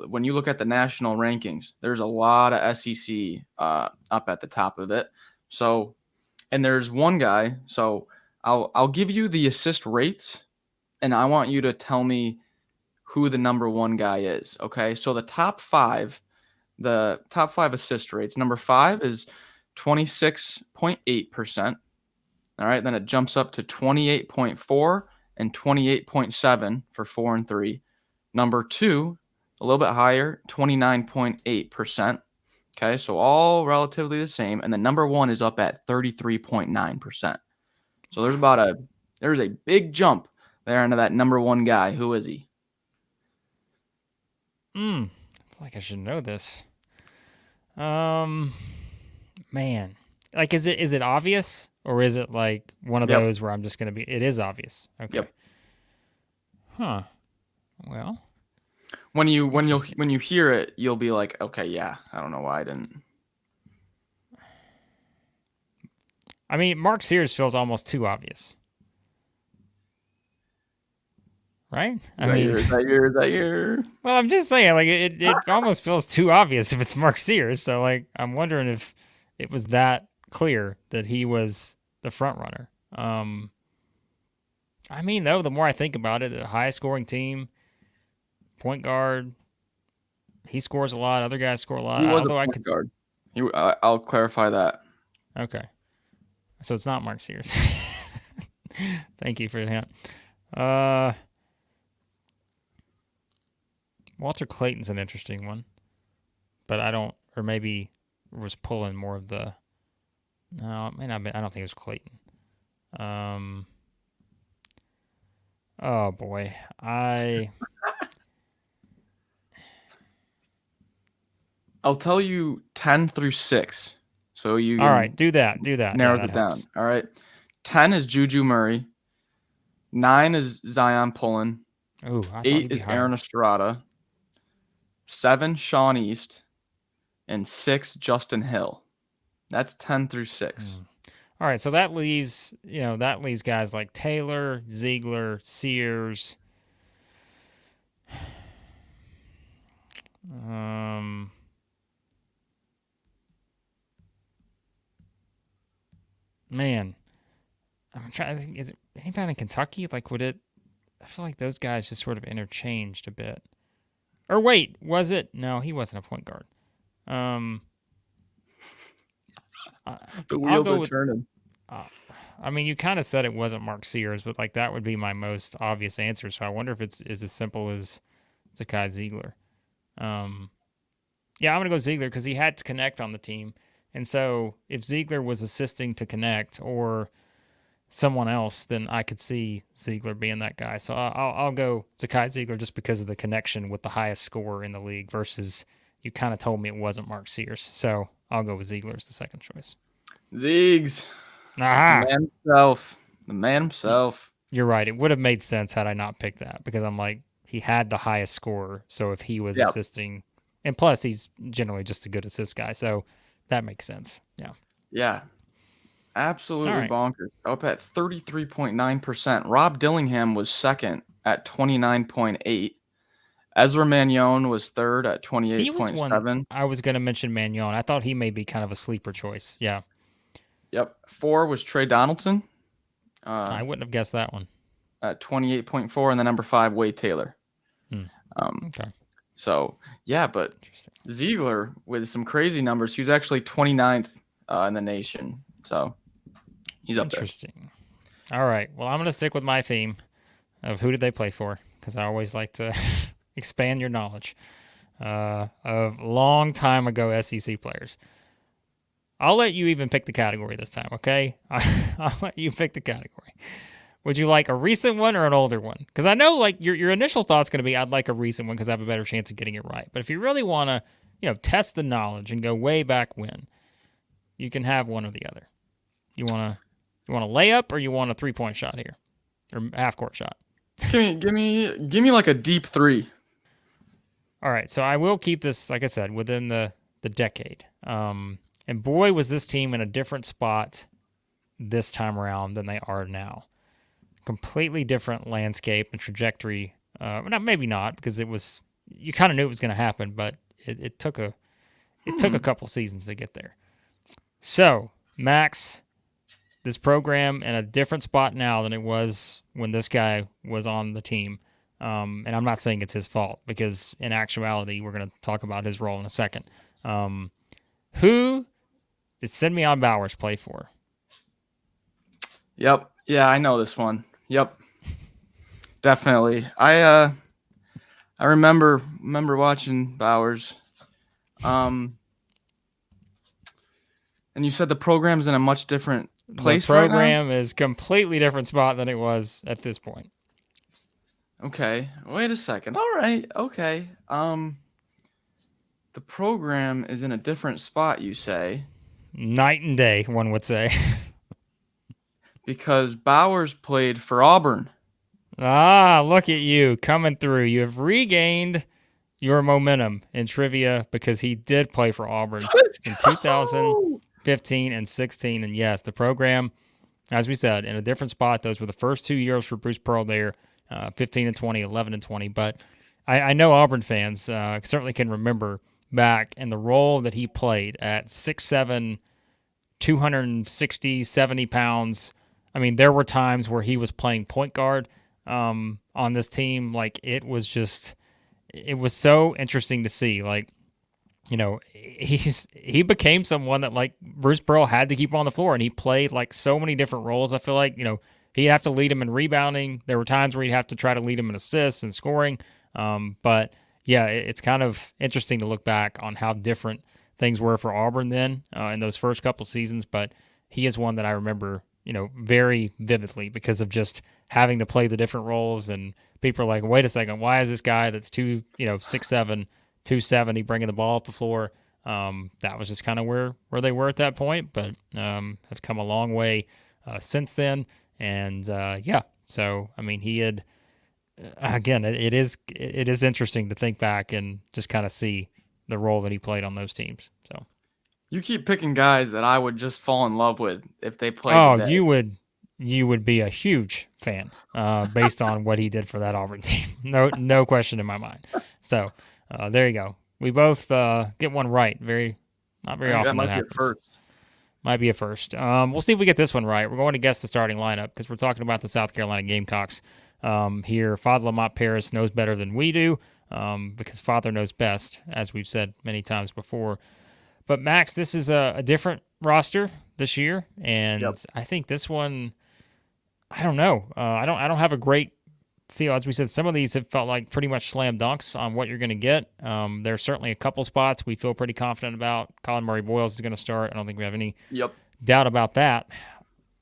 when you look at the national rankings, there's a lot of SEC up at the top of it. So, and there's one guy. So I'll give you the assist rates, and I want you to tell me who the number one guy is. Okay. So the top five assist rates. Number 5 is 26.8%. All right. Then it jumps up to 28.4 and 28.7 for 4 and 3. Number 2, a little bit higher, 29.8%. Okay, so all relatively the same. And then number 1 is up at 33.9%. So there's a big jump there into that number 1 guy. Who is he? I feel like I should know this. Man, like is it obvious, or is it like one of those where I'm just gonna be? It is obvious. Okay. Yep. Huh. Well, when you hear it, you'll be like, okay, yeah, I don't know why I didn't. I mean, Mark Sears feels almost too obvious, right? Is that your? Well, I'm just saying, like it almost feels too obvious if it's Mark Sears. So, like, I'm wondering if it was that clear that he was the front runner. I mean, though, the more I think about it, the highest scoring team. Point guard, he scores a lot. Other guys score a lot. He was a point guard. I'll clarify that. Okay, so it's not Mark Sears. Thank you for the hint. Walter Clayton's an interesting one, but I don't, or maybe was Pullin more of the. No, it may not be. I don't think it was Clayton. Oh boy, I'll tell you 10 through 6. So you all right, do that. Narrow it down. All right. 10 is Juju Murray. 9 is Zyon Pullin. 8 is Aaron Estrada. 7 Sean East, and 6 Justin Hill. That's 10 through 6. All right, so that leaves guys like Taylor, Ziegler, Sears. Man, I'm trying to think. Is it anybody in Kentucky? Like, would it? I feel like those guys just sort of interchanged a bit. Or wait, was it? No, he wasn't a point guard. The wheels are with, turning. I mean, you kind of said it wasn't Mark Sears, but like that would be my most obvious answer. So I wonder if it's as simple as Zakai Ziegler. Yeah, I'm gonna go Ziegler because he had to connect on the team, and so if Ziegler was assisting to connect or someone else, then I could see Ziegler being that guy. So I'll go Zakai Ziegler just because of the connection with the highest scorer in the league versus you kind of told me it wasn't Mark Sears. So I'll go with Ziegler as the second choice. Ziegs. Aha. The man himself. You're right. It would have made sense had I not picked that because I'm like, he had the highest scorer. So if he was assisting, and plus he's generally just a good assist guy. So that makes sense. Yeah. Yeah. Absolutely bonkers. Up at 33.9%. Rob Dillingham was second at 29.8. Ezra Mannion was third at 28.7. I was going to mention Mannion. I thought he may be kind of a sleeper choice. Yeah. Yep. 4 was Trey Donaldson. I wouldn't have guessed that one. At 28.4, and the number 5, Wade Taylor. Okay. So, yeah, but Ziegler with some crazy numbers. He was actually 29th in the nation. So, he's up there. Interesting. All right. Well, I'm going to stick with my theme of who did they play for because I always like to expand your knowledge of long time ago SEC players. I'll let you even pick the category this time, okay? I'll let you pick the category. Would you like a recent one or an older one? Because I know like your initial thought's going to be I'd like a recent one because I have a better chance of getting it right. But if you really want to, test the knowledge and go way back when, you can have one or the other. You want a layup or you want a 3-point shot here, or half court shot? Give me like a deep 3. All right, so I will keep this, like I said, within the decade. And boy, was this team in a different spot this time around than they are now. Completely different landscape and trajectory. Maybe not, because you kind of knew it was going to happen, but it took a couple seasons to get there. So, Max, this program in a different spot now than it was when this guy was on the team. And I'm not saying it's his fault, because in actuality, we're going to talk about his role in a second. Who did Simeon Bowers play for? Yep. Yeah, I know this one. Yep. Definitely. I remember watching Bowers. And you said the program's in a much different place right now? The program is completely different spot than it was at this point. Okay. Wait a second. All right. Okay. The program is in a different spot, you say? Night and day, one would say. Because Bowers played for Auburn. Ah, look at you coming through. You have regained your momentum in trivia because he did play for Auburn in 2015 and 16. And yes, the program, as we said, in a different spot. Those were the first 2 years for Bruce Pearl there, 15 and 20, 11 and 20. But I know Auburn fans certainly can remember back and the role that he played at 6'7", 260, 70 pounds. I mean, there were times where he was playing point guard on this team. Like, it was so interesting to see. Like, he became someone that, like, Bruce Pearl had to keep on the floor, and he played, like, so many different roles. I feel like, he'd have to lead him in rebounding. There were times where he'd have to try to lead him in assists and scoring. But, yeah, it's kind of interesting to look back on how different things were for Auburn then in those first couple seasons. But he is one that I remember very vividly because of just having to play the different roles. And people are like, wait a second, why is this guy that's 6'7", 270 bringing the ball up the floor? That was just kind of where they were at that point, but have come a long way since then. And so, I mean, he had again, it is interesting to think back and just kind of see the role that he played on those teams. So You keep picking guys that I would just fall in love with if they played oh, today. you would be a huge fan based on what he did for that Auburn team. No question in my mind. So there you go. We both get one right. Not very I think that often that might be a happens. first. Might be a first. We'll see if we get this one right. We're going to guess the starting lineup because we're talking about the South Carolina Gamecocks here. Father Lamont Paris knows better than we do because Father knows best, as we've said many times before. But Max, this is a different roster this year, and Yep. I think this one, I don't know. I don't have a great feel. As we said, some of these have felt like pretty much slam dunks on what you're going to get. There's certainly a couple spots we feel pretty confident about. Collin Murray-Boyles is going to start. I don't think we have any doubt about that.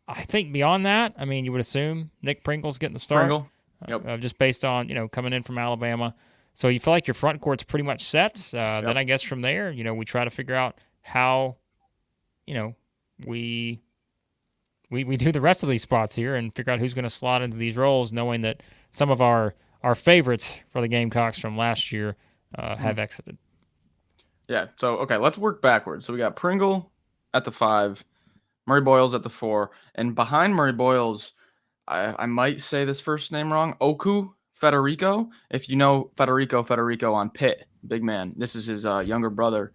I think beyond that, I mean, you would assume Nick Pringle's getting the start. Pringle. Yep. Just based on, coming in from Alabama. So you feel like your front court's pretty much set. Then I guess from there, we try to figure out how, we do the rest of these spots here and figure out who's going to slot into these roles, knowing that some of our favorites for the Gamecocks from last year have exited. Yeah. So, okay, let's work backwards. So we got Pringle at the 5, Murray-Boyles at the 4, and behind Murray-Boyles, I might say this first name wrong, Okku, Federico. If you know Federico on Pitt, big man. This is his younger brother.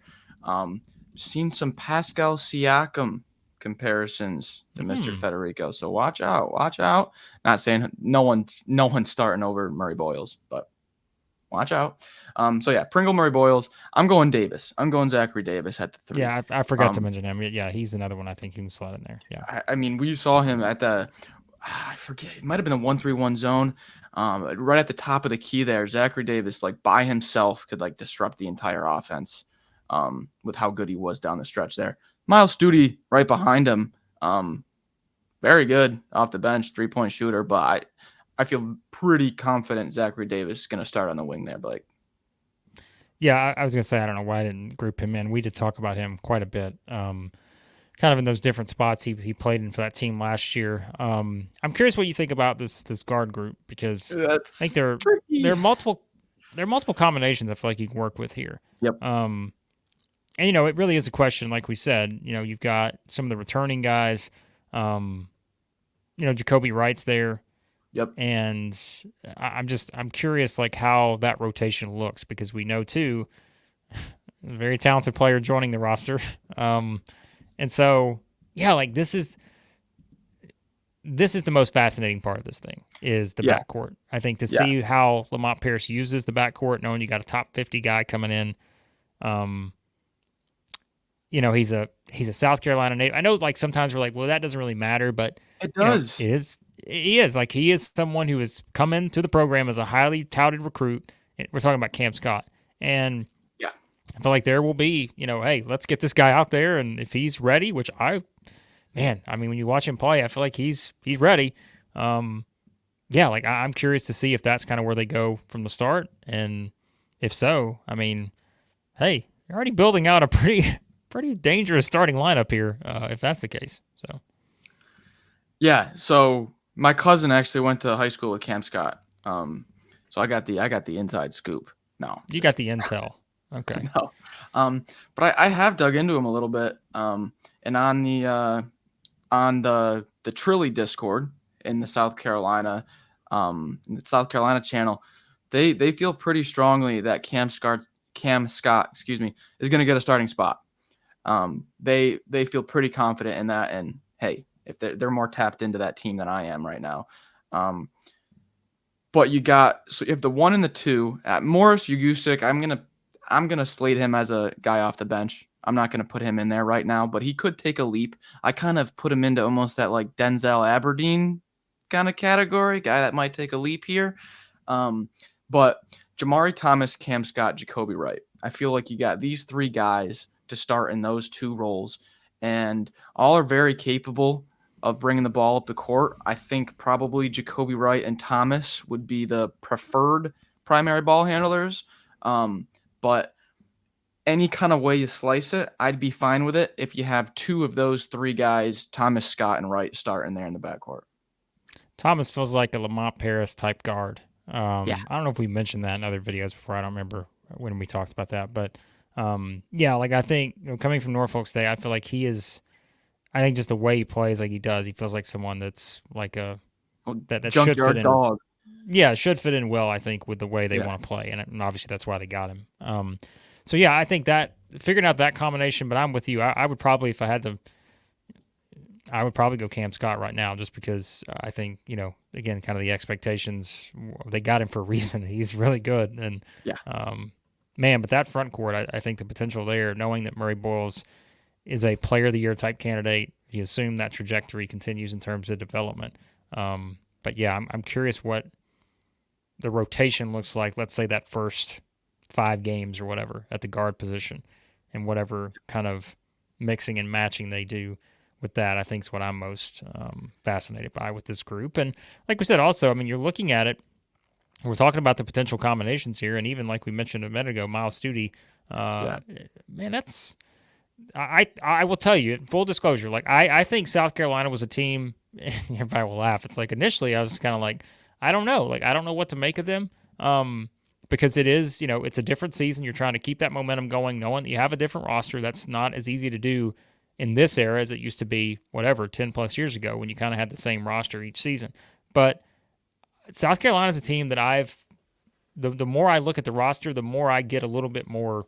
Seen some Pascal Siakam comparisons to Mr. Federico. So watch out. Not saying no one's starting over Murray-Boyles, but watch out. So yeah, Pringle, Murray-Boyles. I'm going Davis. I'm going Zachary Davis at the 3. Yeah, I forgot to mention him. Yeah, he's another one I think you can slot in there. Yeah. I mean, we saw him at I forget, it might have been the 1-3-1 zone. Right at the top of the key there, Zachary Davis, like by himself, could like disrupt the entire offense with how good he was down the stretch there. Myles Stute right behind him. Very good off the bench, 3-point shooter, but I feel pretty confident Zachary Davis is going to start on the wing there, Blake. Yeah, I was going to say, I don't know why I didn't group him in. We did talk about him quite a bit. Kind of in those different spots he played in for that team last year. I'm curious what you think about this guard group because I think there are multiple combinations I feel like you can work with here. Yep. And it really is a question, like we said. You've got some of the returning guys. Jacobi Wright's there. Yep. And I'm curious like how that rotation looks because we know too, a very talented player joining the roster. And so, yeah, like this is the most fascinating part of this thing is the backcourt. I think to see how Lamont Paris uses the backcourt, knowing you got a top 50 guy coming in. He's a South Carolina native. I know like sometimes we're like, well, that doesn't really matter, but it does. It is. He is someone who has come into the program as a highly touted recruit. We're talking about Cam Scott. And I feel like there will be, hey, let's get this guy out there. And if he's ready, which when you watch him play, I feel like he's ready. I'm curious to see if that's kind of where they go from the start. And if so, I mean, hey, you're already building out a pretty dangerous starting lineup here, if that's the case. So, yeah. So my cousin actually went to high school with Cam Scott. So I got the inside scoop. No, you got the intel. Okay. No. But I have dug into him a little bit. And on the Trilly Discord in the South Carolina channel, they feel pretty strongly that Cam Scott, is going to get a starting spot. They feel pretty confident in that. And hey, if they're more tapped into that team than I am right now. But you have the 1 and the 2 at Morris Ugusic. I'm gonna slate him as a guy off the bench. I'm not gonna put him in there right now, but he could take a leap. I kind of put him into almost that like Denzel Aberdeen kind of category, guy that might take a leap here. But Jamarii Thomas, Cam Scott, Jacobi Wright. I feel like you got these 3 guys to start in those 2 roles, and all are very capable of bringing the ball up the court. I think probably Jacobi Wright and Thomas would be the preferred primary ball handlers. But any kind of way you slice it, I'd be fine with it if you have 2 of those 3 guys, Thomas, Scott, and Wright, starting there in the backcourt. Thomas feels like a Lamont Paris type guard. Yeah. I don't know if we mentioned that in other videos before. I don't remember when we talked about that, but yeah, like I think coming from Norfolk State, I feel like he is. I think just the way he plays, like he does, he feels like someone that's like that should fit Junkyard in. dog. Yeah, should fit in well, I think, with the way they Yeah. want to play, and obviously that's why they got him. So yeah, I think that figuring out that combination. But I'm with you. I would probably, if I had to, I would probably go Cam Scott right now, just because I think again, kind of the expectations, they got him for a reason. He's really good, and Yeah. man, but that front court, I think the potential there, knowing that Murray-Boyles is a Player of the Year type candidate, you assume that trajectory continues in terms of development. But yeah, I'm curious what the rotation looks like, let's say that first 5 games or whatever at the guard position, and whatever kind of mixing and matching they do with that, I think is what I'm most fascinated by with this group. And like we said, also, I mean, you're looking at it, we're talking about the potential combinations here, and even like we mentioned a minute ago, Myles Stute, man, that's I will tell you, full disclosure, like I think South Carolina was a team, and everybody will laugh. It's like initially I was kind of like, I don't know. Like, I don't know what to make of them, because it is, it's a different season. You're trying to keep that momentum going, knowing that you have a different roster. That's not as easy to do in this era as it used to be, 10 plus years ago, when you kind of had the same roster each season. But South Carolina is a team that the more I look at the roster, the more I get a little bit more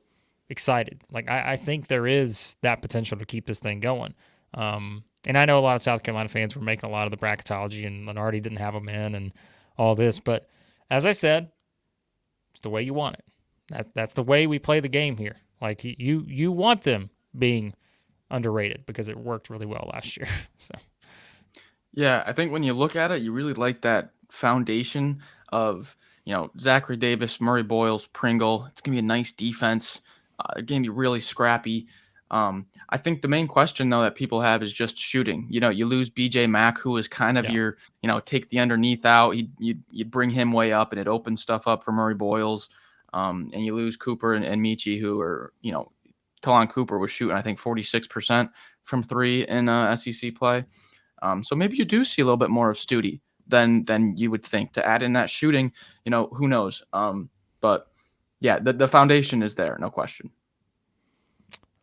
excited. Like, I think there is that potential to keep this thing going. And I know a lot of South Carolina fans were making a lot of the bracketology, and Lenardi didn't have them in and all this. But as I said, it's the way you want it. That's the way we play the game here. Like, you want them being underrated because it worked really well last year. So Yeah, I think when you look at it, you really like that foundation of, Zachary Davis, Murray-Boyles, Pringle. It's going to be a nice defense. It's going to be really scrappy. I think the main question, though, that people have is just shooting. You lose BJ Mack, who is kind of your, take the underneath out. You'd bring him way up, and it opens stuff up for Murray-Boyles. And you lose Cooper and Michi, who are, Talon Cooper was shooting, I think, 46% from 3 in SEC play. So maybe you do see a little bit more of Stute than you would think to add in that shooting. Who knows? But yeah, the foundation is there, no question.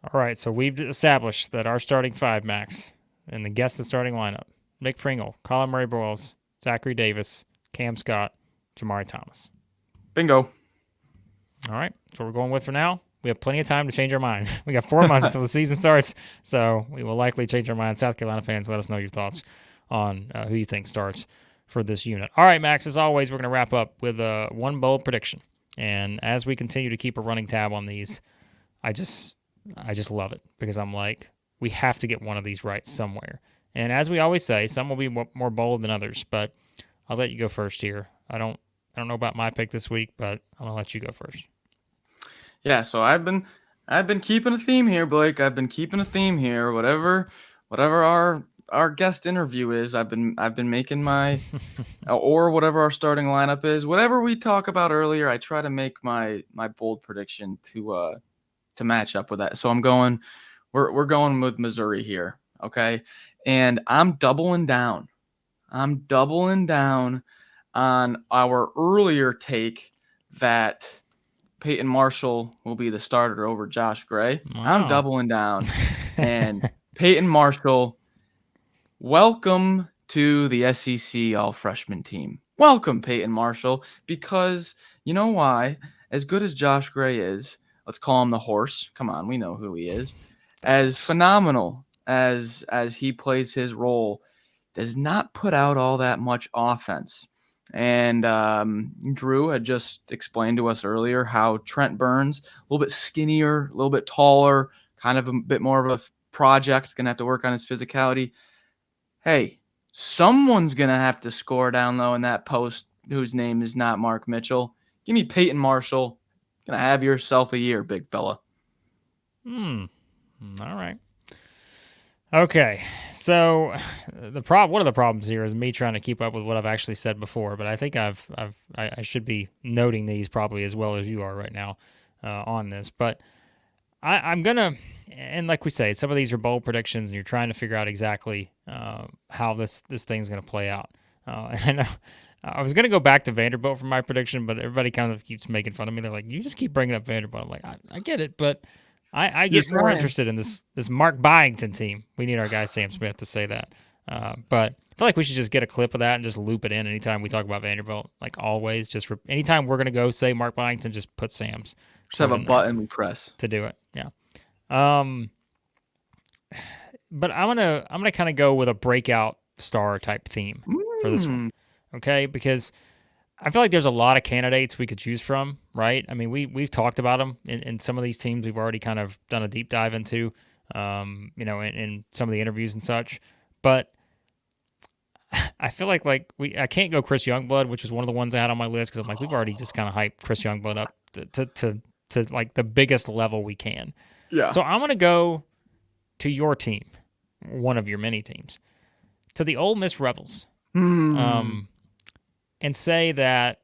all right, so we've established that our starting 5, Max, and the guess the starting lineup: Nick Pringle, Collin Murray-Boyles, Zachary Davis, Cam Scott, Jamarii Thomas. Bingo. All right, that's what we're going with for now. We have plenty of time to change our mind. We got 4 months until the season starts, so we will likely change our mind. South Carolina fans, let us know your thoughts on who you think starts for this unit. All right, Max, as always, we're going to wrap up with one bold prediction. And as we continue to keep a running tab on these, I just love it, because I'm like, we have to get one of these right somewhere. And as we always say, some will be more bold than others, but I'll let you go first here. I don't know about my pick this week, but I'm going to let you go first. Yeah, so I've been keeping a theme here, Blake. I've been keeping a theme here. Whatever our guest interview is, I've been making my or whatever our starting lineup is. Whatever we talk about earlier, I try to make my bold prediction to match up with that. So we're going with Missouri here, okay? And I'm doubling down. on our earlier take that Peyton Marshall will be the starter over Josh Gray. Wow. I'm doubling down. And Peyton Marshall, welcome to the SEC all-freshman team. Welcome, Peyton Marshall, because you know why? As good as Josh Gray is, let's call him the horse. Come on, we know who he is. As phenomenal as he plays his role, does not put out all that much offense. And Drew had just explained to us earlier how Trent Burns, a little bit skinnier, a little bit taller, kind of a bit more of a project, going to have to work on his physicality. Hey, someone's going to have to score down low in that post whose name is not Mark Mitchell. Give me Peyton Marshall. Going to have yourself a year, big fella. All right. Okay, so one of the problems here is me trying to keep up with what I've actually said before, but I think I should be noting these probably as well as you are right now on this. But I'm gonna, and like we say, some of these are bold predictions, and you're trying to figure out exactly how this thing's gonna play out. And I was going to go back to Vanderbilt for my prediction, but everybody kind of keeps making fun of me. They're like, you just keep bringing up Vanderbilt. I'm like, I get it, but I get more interested in this Mark Byington team. We need our guy Sam Smith to say that. But I feel like we should just get a clip of that and just loop it in anytime we talk about Vanderbilt. Like always, just anytime we're going to go say Mark Byington, just put Sam's. Just have a button we press to do it. Yeah. But I'm gonna kind of go with a breakout star type theme for this one. Okay, because I feel like there's a lot of candidates we could choose from, right? I mean, we've talked about them in some of these teams. We've already kind of done a deep dive into, in some of the interviews and such. But I feel like I can't go Chris Youngblood, which was one of the ones I had on my list because I'm like, we've already just kind of hyped Chris Youngblood up to like the biggest level we can. Yeah. So I'm gonna go to your team, one of your many teams, to the Ole Miss Rebels. And say that,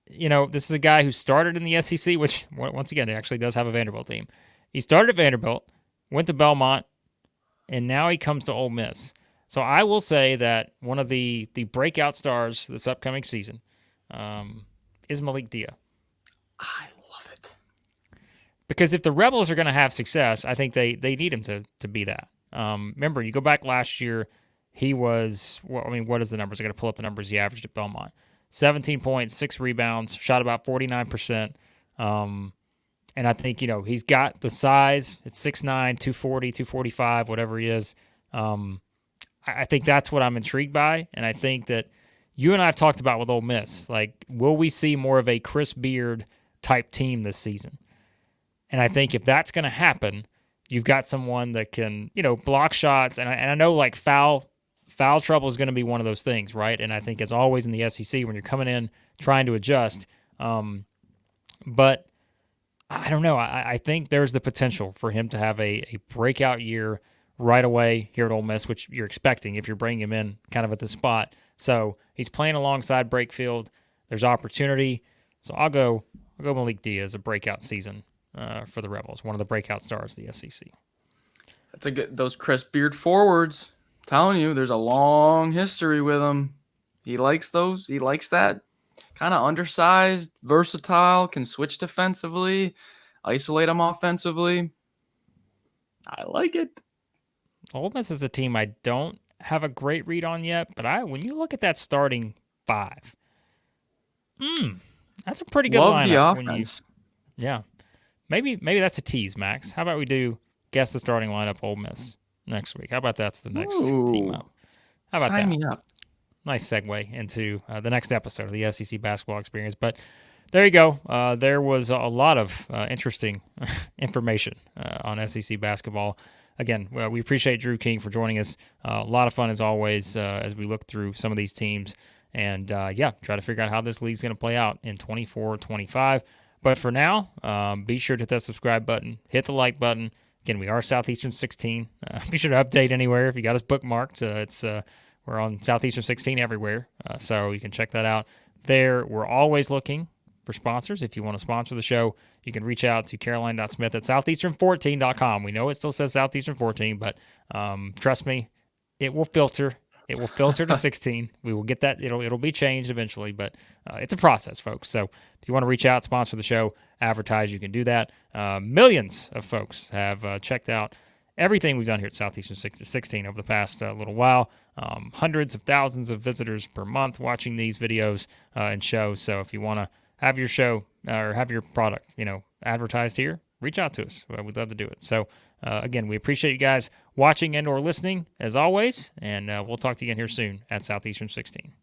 this is a guy who started in the SEC, which, once again, he actually does have a Vanderbilt team. He started at Vanderbilt, went to Belmont, and now he comes to Ole Miss. So I will say that one of the breakout stars this upcoming season is Malik Dia. I love it. Because if the Rebels are going to have success, I think they need him to be that. Remember, you go back last year, he was, what is the numbers? I got to pull up the numbers he averaged at Belmont. 17 points, 6 rebounds, shot about 49%. And I think, he's got the size. It's 6'9", 240, 245, whatever he is. I think that's what I'm intrigued by. And I think that you and I have talked about with Ole Miss, like, will we see more of a Chris Beard type team this season? And I think if that's going to happen, you've got someone that can, block shots. And I know, like, foul trouble is going to be one of those things, right? And I think, as always in the SEC, when you're coming in trying to adjust, but I don't know. I think there's the potential for him to have a breakout year right away here at Ole Miss, which you're expecting if you're bringing him in kind of at the spot. So he's playing alongside Brakefield. There's opportunity. So I'll go Malik Dia as a breakout season for the Rebels, one of the breakout stars of the SEC. That's those Chris Beard forwards. Telling you, there's a long history with him. He likes those. He likes that kind of undersized, versatile, can switch defensively, isolate him offensively. I like it. Ole Miss is a team I don't have a great read on yet, but when you look at that starting five, that's a pretty good lineup. Love the offense. Yeah. Maybe that's a tease, Max. How about we do guess the starting lineup Ole Miss next week? How about that's the next team up? How about Sign that? me up. Nice segue into the next episode of the SEC basketball experience. But there you go. There was a lot of interesting information on SEC basketball. Again, we appreciate Drew King for joining us. A lot of fun as always as we look through some of these teams and, try to figure out how this league's going to play out in 24-25. But for now, be sure to hit that subscribe button, hit the like button. Again, we are Southeastern 16. Be sure to update anywhere if you got us bookmarked. We're on Southeastern 16 everywhere, so you can check that out there. We're always looking for sponsors. If you want to sponsor the show, you can reach out to caroline.smith@southeastern14.com. We know it still says Southeastern 14, but trust me, it will filter. It will filter to 16. We will get that. It'll be changed eventually, but it's a process, folks. So if you want to reach out, sponsor the show, advertise, you can do that. Millions of folks have checked out everything we've done here at Southeastern 16 over the past little while. Hundreds of thousands of visitors per month watching these videos and shows. So if you want to have your show or have your product, advertised here, reach out to us. We'd love to do it. So again, we appreciate you guys watching and or listening as always, and we'll talk to you again here soon at Southeastern 16.